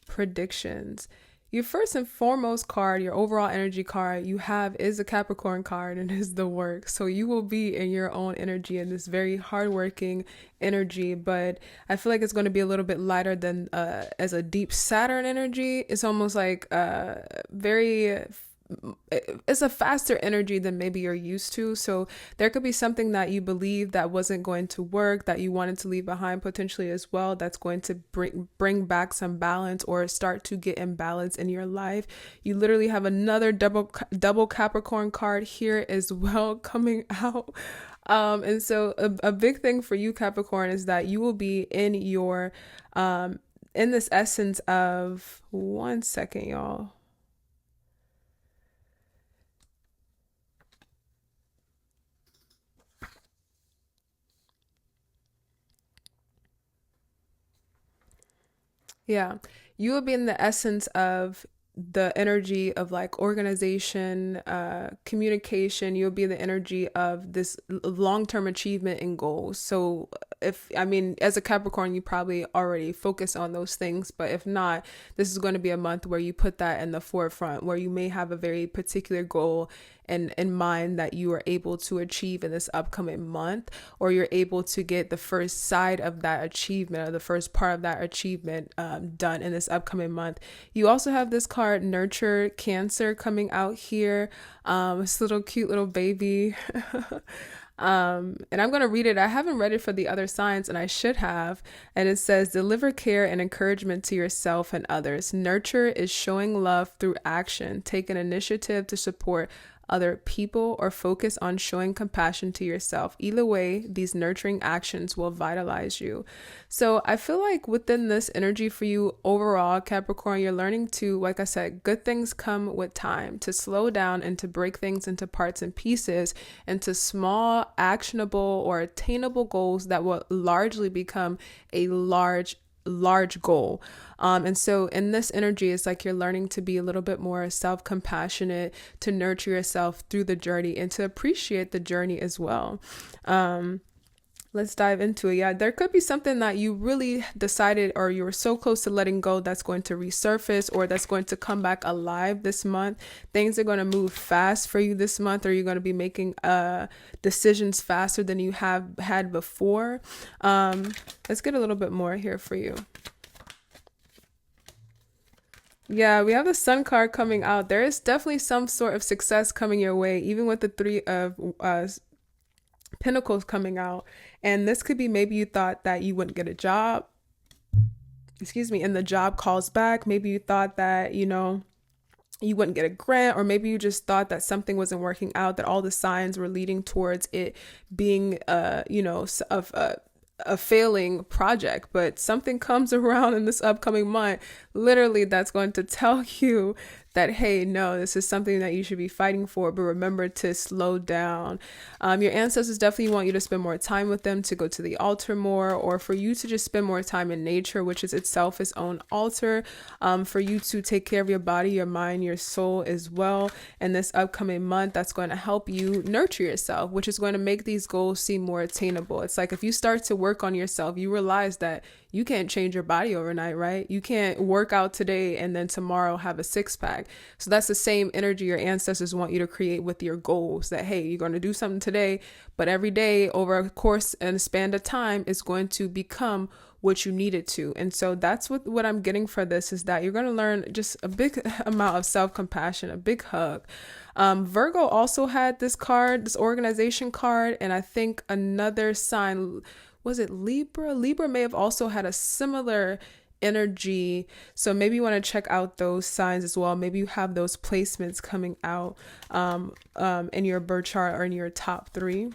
predictions. Your first and foremost card, your overall energy card you have is a Capricorn card, and is the work. So you will be in your own energy, in this very hardworking energy, but I feel like it's going to be a little bit lighter than as a deep Saturn energy. It's almost like it's a faster energy than maybe you're used to. So there could be something that you believe that wasn't going to work, that you wanted to leave behind potentially as well, that's going to bring back some balance or start to get imbalance in your life. You literally have another double Capricorn card here as well coming out. And so a big thing for you, Capricorn, is that you will be in your in this essence of, one second, y'all. Yeah, you will be in the essence of the energy of like organization, communication. You'll be the energy of this long-term achievement and goals. So as a Capricorn, you probably already focus on those things, but if not, this is going to be a month where you put that in the forefront, where you may have a very particular goal in mind that you are able to achieve in this upcoming month, or you're able to get the first side of that achievement or the first part of that achievement done in this upcoming month. You also have this card, Nurture Cancer, coming out here. This little cute little baby. And I'm going to read it. I haven't read it for the other signs, and I should have. And it says, deliver care and encouragement to yourself and others. Nurture is showing love through action. Take an initiative to support other people or focus on showing compassion to yourself. Either way, these nurturing actions will vitalize you. So I feel like within this energy for you overall, Capricorn, you're learning to, like I said, good things come with time, to slow down and to break things into parts and pieces, into small, actionable or attainable goals that will largely become a large goal. And so in this energy, it's like you're learning to be a little bit more self-compassionate, to nurture yourself through the journey and to appreciate the journey as well. Let's dive into it. Yeah, there could be something that you really decided or you were so close to letting go that's going to resurface or that's going to come back alive this month. Things are going to move fast for you this month, or you're going to be making decisions faster than you have had before. Let's get a little bit more here for you. Yeah, we have the Sun card coming out. There is definitely some sort of success coming your way, even with the Three of Pentacles coming out. And this could be, maybe you thought that you wouldn't get a job, and the job calls back. Maybe you thought that, you wouldn't get a grant, or maybe you just thought that something wasn't working out, that all the signs were leading towards it being, a failing project. But something comes around in this upcoming month, literally, that's going to tell you that, hey, no, this is something that you should be fighting for, but remember to slow down. Your ancestors definitely want you to spend more time with them, to go to the altar more, or for you to just spend more time in nature, which is itself its own altar, for you to take care of your body, your mind, your soul as well. And this upcoming month, that's going to help you nurture yourself, which is going to make these goals seem more attainable. It's like if you start to work on yourself, you realize that you can't change your body overnight, right? You can't work out today and then tomorrow have a six pack. So that's the same energy your ancestors want you to create with your goals, that, hey, you're going to do something today, but every day over a course and a span of time is going to become what you need it to. And so that's what I'm getting for this, is that you're going to learn just a big amount of self-compassion, a big hug. Virgo also had this card, this organization card, and I think another sign, was it Libra? Libra may have also had a similar energy. So maybe you want to check out those signs as well. Maybe you have those placements coming out in your birth chart or in your top 3.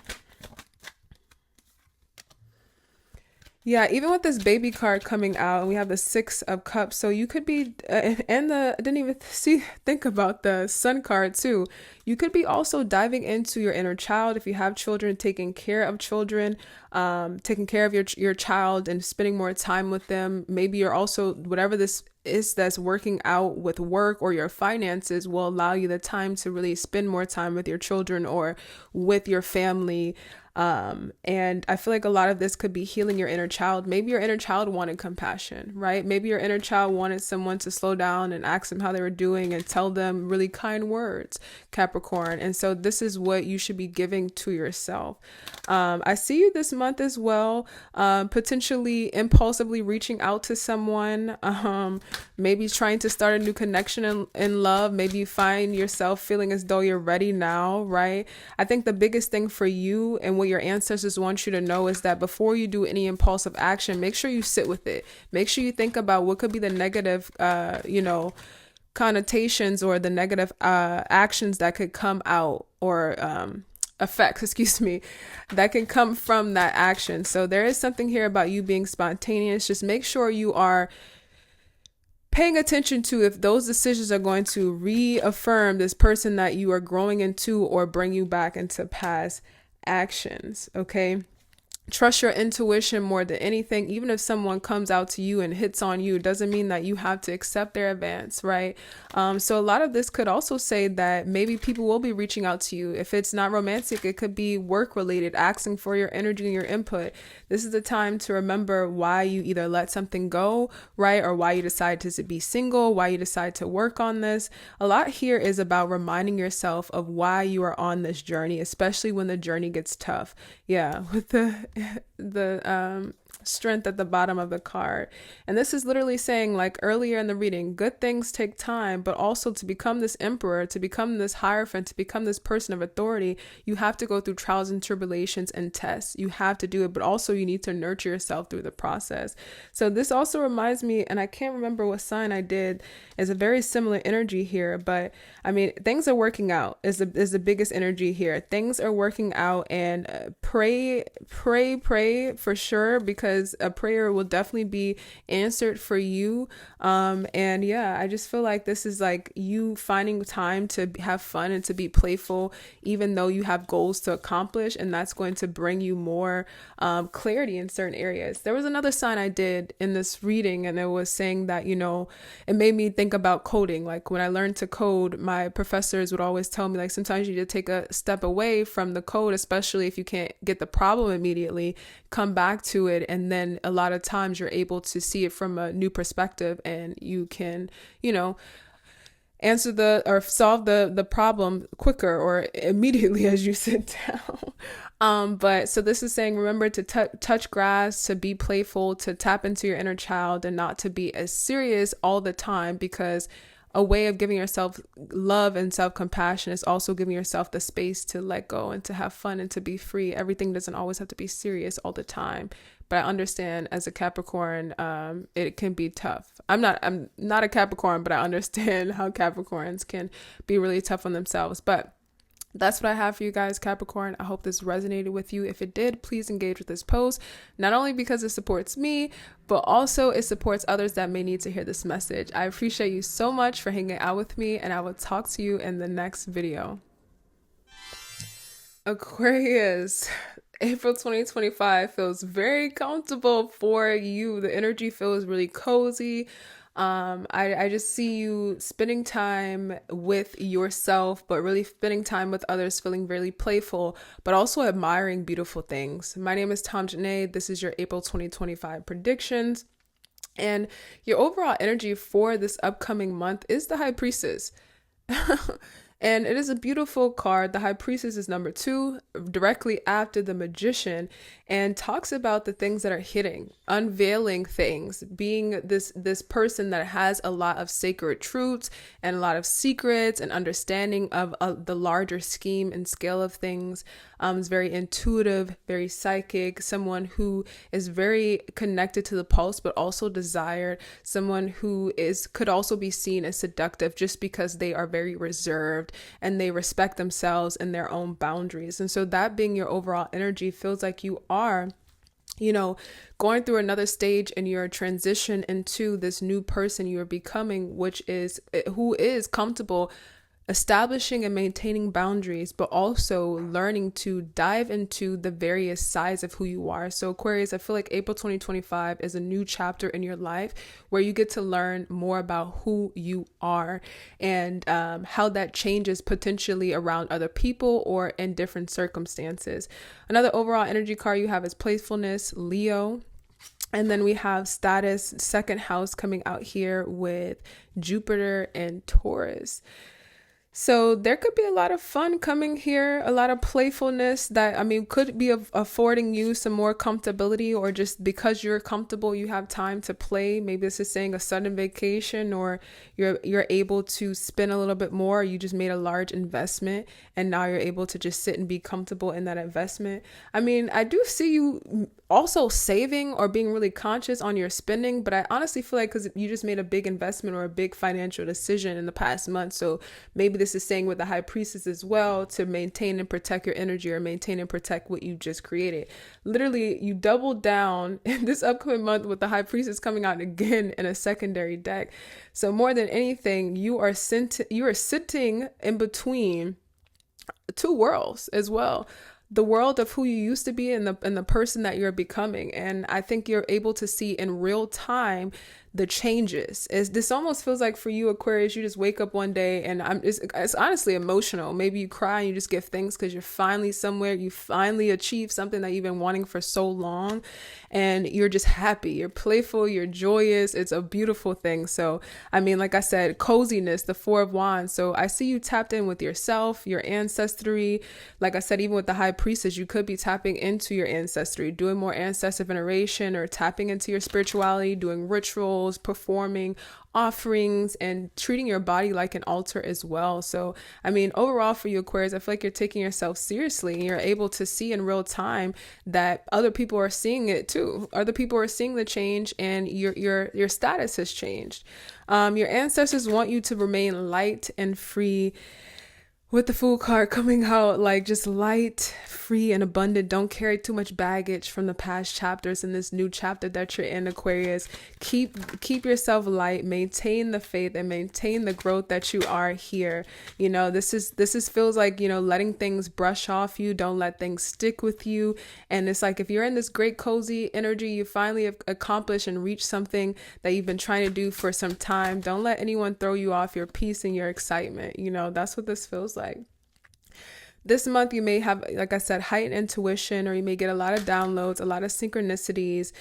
Yeah, even with this baby card coming out, and we have the 6 of cups, so you could be, and I didn't even think about the sun card too. You could be also diving into your inner child if you have children, taking care of children, taking care of your child and spending more time with them. Maybe you're also, whatever this is that's working out with work or your finances will allow you the time to really spend more time with your children or with your family. And I feel like a lot of this could be healing your inner child. Maybe your inner child wanted compassion, right? Maybe your inner child wanted someone to slow down and ask them how they were doing and tell them really kind words, Capricorn. And so this is what you should be giving to yourself. I see you this month as well, potentially impulsively reaching out to someone, maybe trying to start a new connection in love. Maybe you find yourself feeling as though you're ready now, right? I think the biggest thing for you and what your ancestors want you to know is that before you do any impulsive action, make sure you sit with it. Make sure you think about what could be the negative, connotations or the negative actions that could come out, or effects, that can come from that action. So there is something here about you being spontaneous. Just make sure you are paying attention to if those decisions are going to reaffirm this person that you are growing into or bring you back into past actions. Okay. Trust your intuition more than anything. Even if someone comes out to you and hits on you, it doesn't mean that you have to accept their advance, right? So a lot of this could also say that maybe people will be reaching out to you. If it's not romantic, it could be work related, asking for your energy and your input. This is the time to remember why you either let something go, right? Or why you decide to be single, why you decide to work on this. A lot here is about reminding yourself of why you are on this journey, especially when the journey gets tough. Yeah, with the strength at the bottom of the card. And this is literally saying, like earlier in the reading, good things take time, but also to become this emperor, to become this hierophant, to become this person of authority, you have to go through trials and tribulations and tests. You have to do it, but also you need to nurture yourself through the process. So this also reminds me, and I can't remember what sign I did, is a very similar energy here, but I mean, things are working out is the biggest energy here. Things are working out, and pray for sure, because a prayer will definitely be answered for you. And yeah, I just feel like this is like you finding time to have fun and to be playful, even though you have goals to accomplish, and that's going to bring you more clarity in certain areas. There was another sign I did in this reading, and it was saying that, it made me think about coding. Like when I learned to code, my professors would always tell me, like, sometimes you need to take a step away from the code, especially if you can't get the problem immediately, come back to it, and then a lot of times you're able to see it from a new perspective, and you can, answer or solve the problem quicker or immediately as you sit down. But so this is saying, remember to touch grass, to be playful, to tap into your inner child, and not to be as serious all the time, because a way of giving yourself love and self-compassion is also giving yourself the space to let go and to have fun and to be free. Everything doesn't always have to be serious all the time. But I understand, as a Capricorn, it can be tough. I'm not a Capricorn, but I understand how Capricorns can be really tough on themselves. But that's what I have for you guys, Capricorn. I hope this resonated with you. If it did, please engage with this post, not only because it supports me, but also it supports others that may need to hear this message. I appreciate you so much for hanging out with me, and I will talk to you in the next video. Aquarius, April 2025 feels very comfortable for you. The energy feels really cozy. I just see you spending time with yourself, but really spending time with others, feeling really playful, but also admiring beautiful things. My name is Tom Janae. This is your April 2025 predictions. And your overall energy for this upcoming month is the High Priestess. And it is a beautiful card. The High Priestess is number 2, directly after the Magician, and talks about the things that are hitting, unveiling things, being this person that has a lot of sacred truths and a lot of secrets and understanding of the larger scheme and scale of things. Is very intuitive, very psychic, someone who is very connected to the pulse, but also desired, someone who could also be seen as seductive just because they are very reserved and they respect themselves and their own boundaries. And so that being your overall energy feels like you are, going through another stage in your transition into this new person you are becoming, who is comfortable establishing and maintaining boundaries, but also learning to dive into the various sides of who you are. So Aquarius, I feel like April 2025 is a new chapter in your life where you get to learn more about who you are and how that changes potentially around other people or in different circumstances. Another overall energy card you have is playfulness, Leo. And then we have status, second house, coming out here with Jupiter and Taurus. So there could be a lot of fun coming here, a lot of playfulness that, could be affording you some more comfortability, or just because you're comfortable, you have time to play. Maybe this is saying a sudden vacation, or you're able to spend a little bit more. You just made a large investment and now you're able to just sit and be comfortable in that investment. I do see you also saving or being really conscious on your spending, but I honestly feel like because you just made a big investment or a big financial decision in the past month. So maybe this is saying with the High Priestess as well, to maintain and protect your energy or maintain and protect what you just created. Literally, you doubled down in this upcoming month with the High Priestess coming out again in a secondary deck. So more than anything, you are sitting in between two worlds as well. The world of who you used to be and the person that you're becoming. And I think you're able to see in real time the changes. This almost feels like for you, Aquarius, you just wake up one day and it's honestly emotional. Maybe you cry and you just give thanks because you're finally somewhere. You finally achieved something that you've been wanting for so long, and you're just happy. You're playful. You're joyous. It's a beautiful thing. So, like I said, coziness, the 4 of Wands. So I see you tapped in with yourself, your ancestry. Like I said, even with the High Priestess, you could be tapping into your ancestry, doing more ancestor veneration, or tapping into your spirituality, doing rituals, performing offerings, and treating your body like an altar as well. So, overall for you, Aquarius, I feel like you're taking yourself seriously, and you're able to see in real time that other people are seeing it too. Other people are seeing the change, and your status has changed. Your ancestors want you to remain light and free, with the Fool card coming out, like just light, free, and abundant. Don't carry too much baggage from the past chapters in this new chapter that you're in, Aquarius. Keep yourself light, maintain the faith, and maintain the growth that you are here. This is feels like, letting things brush off you. Don't let things stick with you. And it's like, if you're in this great cozy energy, you finally have accomplished and reached something that you've been trying to do for some time. Don't let anyone throw you off your peace and your excitement. That's what this feels like. This month, you may have, like I said, heightened intuition, or you may get a lot of downloads, a lot of synchronicities.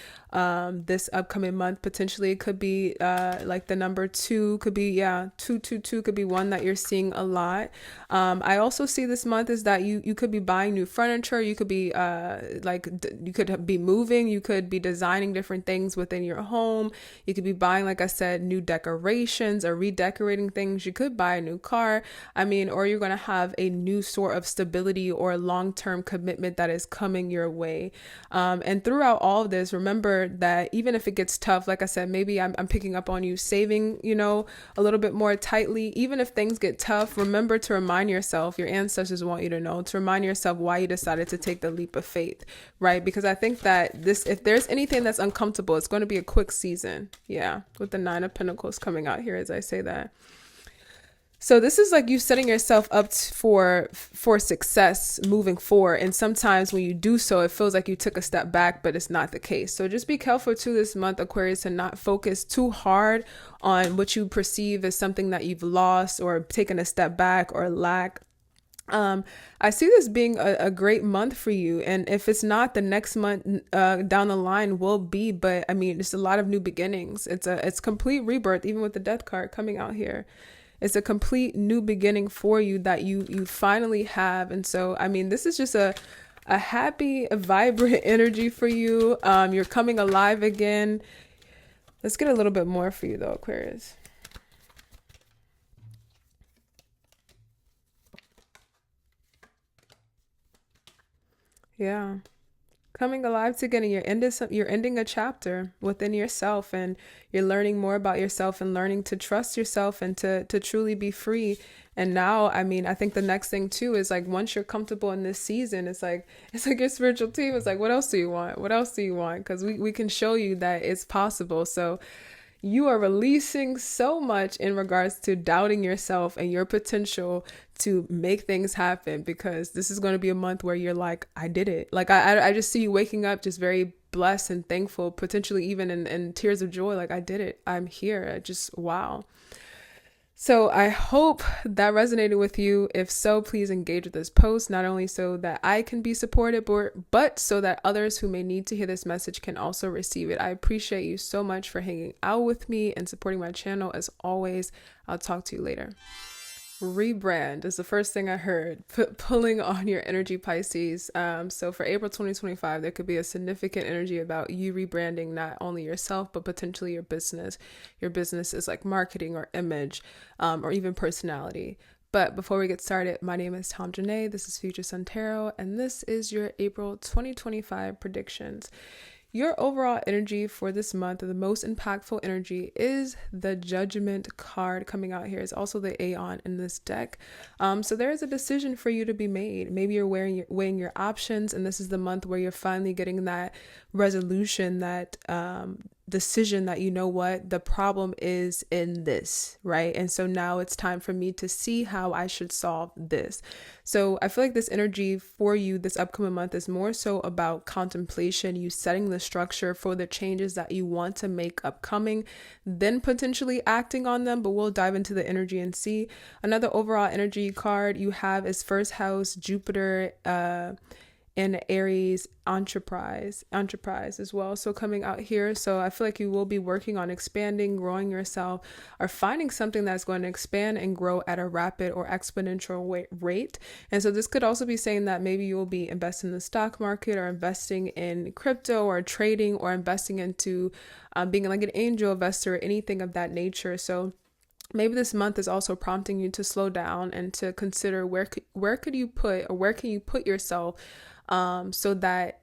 This upcoming month, potentially it could be like the number 2 could be, 222 could be one that you're seeing a lot. I also see this month is that you could be buying new furniture. You could be you could be moving. You could be designing different things within your home. You could be buying, like I said, new decorations or redecorating things. You could buy a new car. Or you're going to have a new sort of stability or long-term commitment that is coming your way. And throughout all of this, remember that even if it gets tough, like I said, maybe I'm picking up on you saving, a little bit more tightly. Even if things get tough, remember to remind yourself, your ancestors want you to know, to remind yourself why you decided to take the leap of faith, right? Because I think that if there's anything that's uncomfortable, it's going to be a quick season. Yeah. With the 9 of Pentacles coming out here as I say that. So this is like you setting yourself up for success moving forward. And sometimes when you do so, it feels like you took a step back, but it's not the case. So just be careful too this month, Aquarius, to not focus too hard on what you perceive as something that you've lost or taken a step back or lack. I see this being a great month for you. And if it's not, the next month down the line will be, but I mean, it's a lot of new beginnings. It's complete rebirth, even with the death card coming out here. It's a complete new beginning for you that you finally have. And so, I mean, this is just a happy, a vibrant energy for you. You're coming alive again. Let's get a little bit more for you though, Aquarius. Yeah. Coming alive together, you're ending a chapter within yourself, and you're learning more about yourself and learning to trust yourself and to truly be free. And now, I mean, I think the next thing too is like, once you're comfortable in this season, it's like your spiritual team is like, what else do you want? What else do you want? Because we can show you that it's possible. So you are releasing so much in regards to doubting yourself and your potential to make things happen, because this is going to be a month where you're like, I did it. Like, I just see you waking up just very blessed and thankful, potentially even in tears of joy. Like, I did it. I'm here. Just, wow. So I hope that resonated with you. If so, please engage with this post, not only so that I can be supported, but so that others who may need to hear this message can also receive it. I appreciate you so much for hanging out with me and supporting my channel. As always, I'll talk to you later. Rebrand is the first thing I heard. Pulling on your energy, Pisces. So for April 2025, there could be a significant energy about you rebranding not only yourself, but potentially your business. Your business is like marketing or image, or even personality. But before we get started, my name is Tom Janae. This is Future Sun Tarot, and this is your April 2025 predictions. Your overall energy for this month, the most impactful energy, is the Judgment card coming out here. It's also the Aeon in this deck. So there is a decision for you to be made. Maybe you're weighing your options, and this is the month where you're finally getting that resolution, that decision that, you know what, the problem is in this, right? And so now it's time for me to see how I should solve this. So I feel like this energy for you this upcoming month is more so about contemplation, you setting the structure for the changes that you want to make upcoming, then potentially acting on them. But we'll dive into the energy and see. Another overall energy card you have is first house, Jupiter, and Aries, enterprise as well. So coming out here, so I feel like you will be working on expanding, growing yourself, or finding something that's going to expand and grow at a rapid or exponential rate. And so this could also be saying that maybe you will be investing in the stock market, or investing in crypto, or trading, or investing into being like an angel investor, or anything of that nature. So maybe this month is also prompting you to slow down and to consider where can you put yourself, so that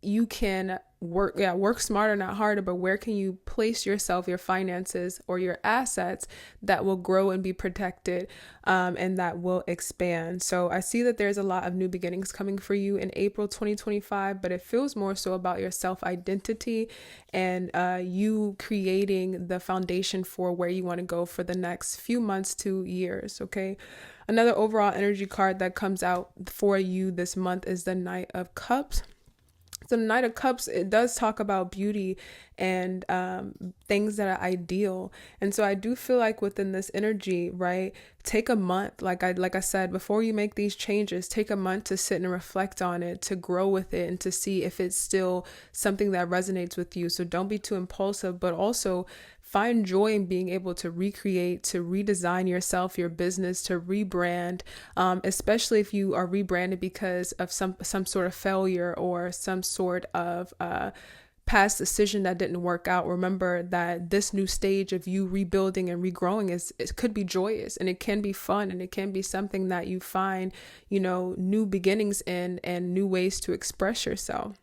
you can work smarter, not harder, but where can you place yourself, your finances or your assets that will grow and be protected, and that will expand. So I see that there's a lot of new beginnings coming for you in April 2025, but it feels more so about your self-identity and you creating the foundation for where you want to go for the next few months to years. Okay. Another overall energy card that comes out for you this month is the Knight of Cups. So the Knight of Cups, it does talk about beauty and things that are ideal. And so I do feel like within this energy, right, take a month, like I said, before you make these changes, take a month to sit and reflect on it, to grow with it, and to see if it's still something that resonates with you. So don't be too impulsive, but also find joy in being able to recreate, to redesign yourself, your business, to rebrand, especially if you are rebranded because of some sort of failure or some sort of past decision that didn't work out. Remember that this new stage of you rebuilding and regrowing it could be joyous, and it can be fun, and it can be something that you find, new beginnings in and new ways to express yourself.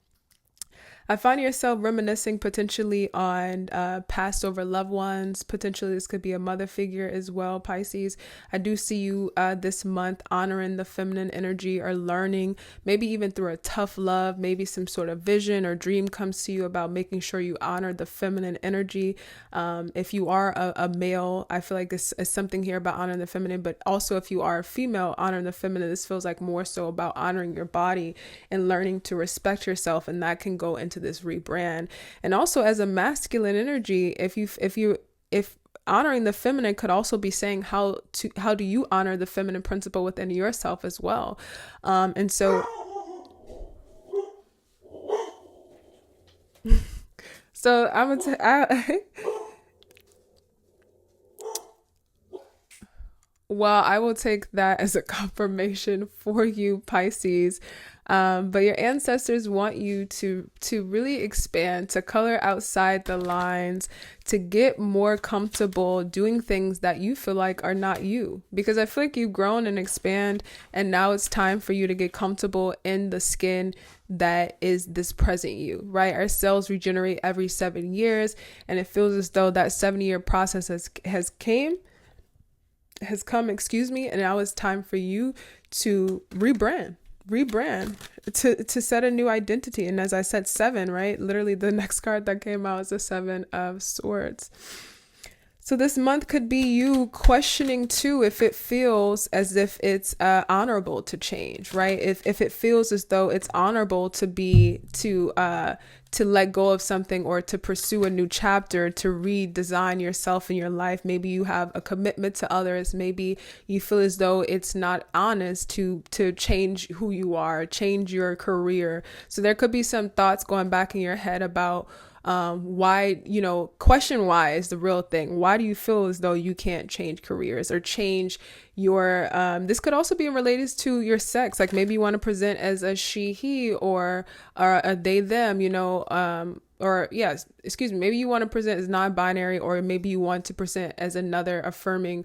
I find yourself reminiscing potentially on passed over loved ones. Potentially this could be a mother figure as well, Pisces. I do see you this month honoring the feminine energy or learning, maybe even through a tough love, maybe some sort of vision or dream comes to you about making sure you honor the feminine energy. If you are a male, I feel like this is something here about honoring the feminine, but also if you are a female, honoring the feminine, this feels like more so about honoring your body and learning to respect yourself, and that can go into this rebrand. And also as a masculine energy, if honoring the feminine could also be saying how do you honor the feminine principle within yourself as well. And so I'm well, I will take that as a confirmation for you, Pisces. But your ancestors want you to really expand, to color outside the lines, to get more comfortable doing things that you feel like are not you. Because I feel like you've grown and expand, and now it's time for you to get comfortable in the skin that is this present you, right? Our cells regenerate every 7 years, and it feels as though that 7-year process has come, and now it's time for you to rebrand to set a new identity. And as I said, 7, right? Literally the next card that came out is the 7 of Swords. So this month could be you questioning too if it feels as if it's honorable to change, right? If it feels as though it's honorable to let go of something or to pursue a new chapter, to redesign yourself in your life. Maybe you have a commitment to others. Maybe you feel as though it's not honest to change who you are, change your career. So there could be some thoughts going back in your head about why, question why is the real thing. Why do you feel as though you can't change careers or change your, this could also be related to your sex. Like maybe you want to present as a she, he, or a they, them, maybe you want to present as non-binary, or maybe you want to present as another affirming,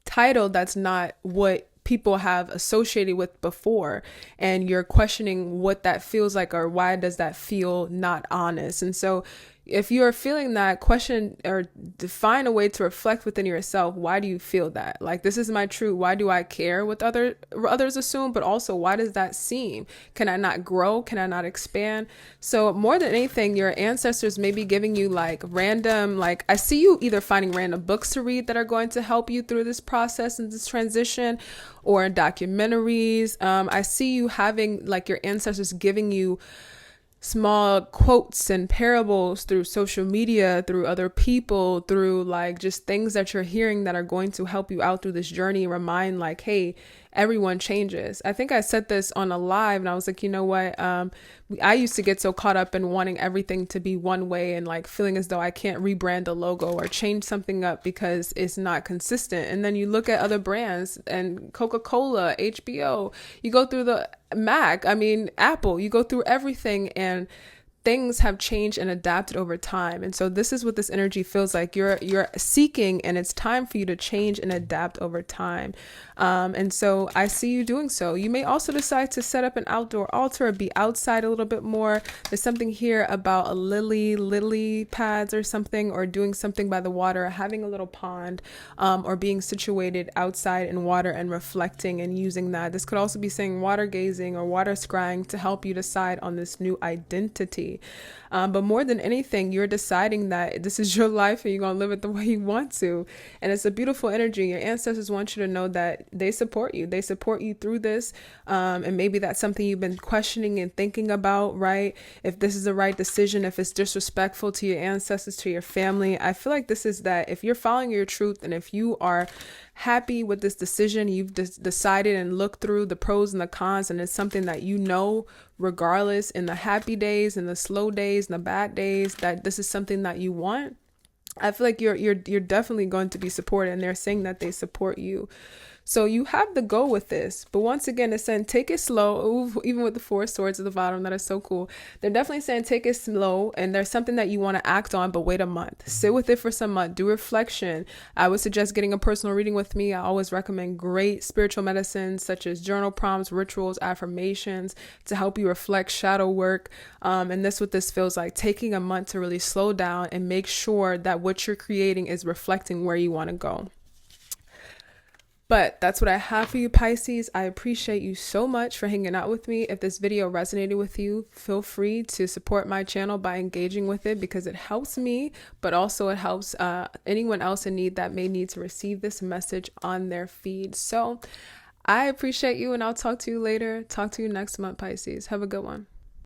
title that's not what people have associated with before, and you're questioning what that feels like, or why does that feel not honest. And so if you're feeling that, question or define a way to reflect within yourself. Why do you feel that? Like, this is my truth. Why do I care what others assume? But also, why does that seem? Can I not grow? Can I not expand? So more than anything, your ancestors may be giving you random, I see you either finding random books to read that are going to help you through this process and this transition, or documentaries. I see you having your ancestors giving you small quotes and parables through social media, through other people, through just things that you're hearing that are going to help you out through this journey. Remind hey, everyone changes. I think I said this on a live, and I was like, you know what? I used to get so caught up in wanting everything to be one way, and feeling as though I can't rebrand the logo or change something up because it's not consistent. And then you look at other brands and Coca-Cola, HBO, you go through the Apple, you go through everything, and things have changed and adapted over time. And so this is what this energy feels like. You're seeking, and it's time for you to change and adapt over time. And so I see you doing so. You may also decide to set up an outdoor altar or be outside a little bit more. There's something here about a lily pads or something, or doing something by the water, having a little pond, or being situated outside in water and reflecting and using that. This could also be saying water gazing or water scrying to help you decide on this new identity. But more than anything, you're deciding that this is your life and you're going to live it the way you want to. And it's a beautiful energy. Your ancestors want you to know that they support you. They support you through this. And maybe that's something you've been questioning and thinking about, right? If this is the right decision, if it's disrespectful to your ancestors, to your family. I feel like this is that if you're following your truth, and if you are happy with this decision, you've decided and looked through the pros and the cons, and it's something that regardless, in the happy days, in the slow days, in the bad days, that this is something that you want, I feel like you're definitely going to be supported, and they're saying that they support you. So you have the go with this. But once again, it's saying take it slow. Ooh, even with the 4 swords at the bottom, that is so cool. They're definitely saying take it slow, and there's something that you want to act on, but wait a month. Sit with it for some month. Do reflection. I would suggest getting a personal reading with me. I always recommend great spiritual medicines such as journal prompts, rituals, affirmations to help you reflect, shadow work. And this what this feels like, taking a month to really slow down and make sure that what you're creating is reflecting where you want to go. But that's what I have for you, Pisces. I appreciate you so much for hanging out with me. If this video resonated with you, feel free to support my channel by engaging with it, because it helps me, but also it helps anyone else in need that may need to receive this message on their feed. So I appreciate you, and I'll talk to you later. Talk to you next month, Pisces. Have a good one.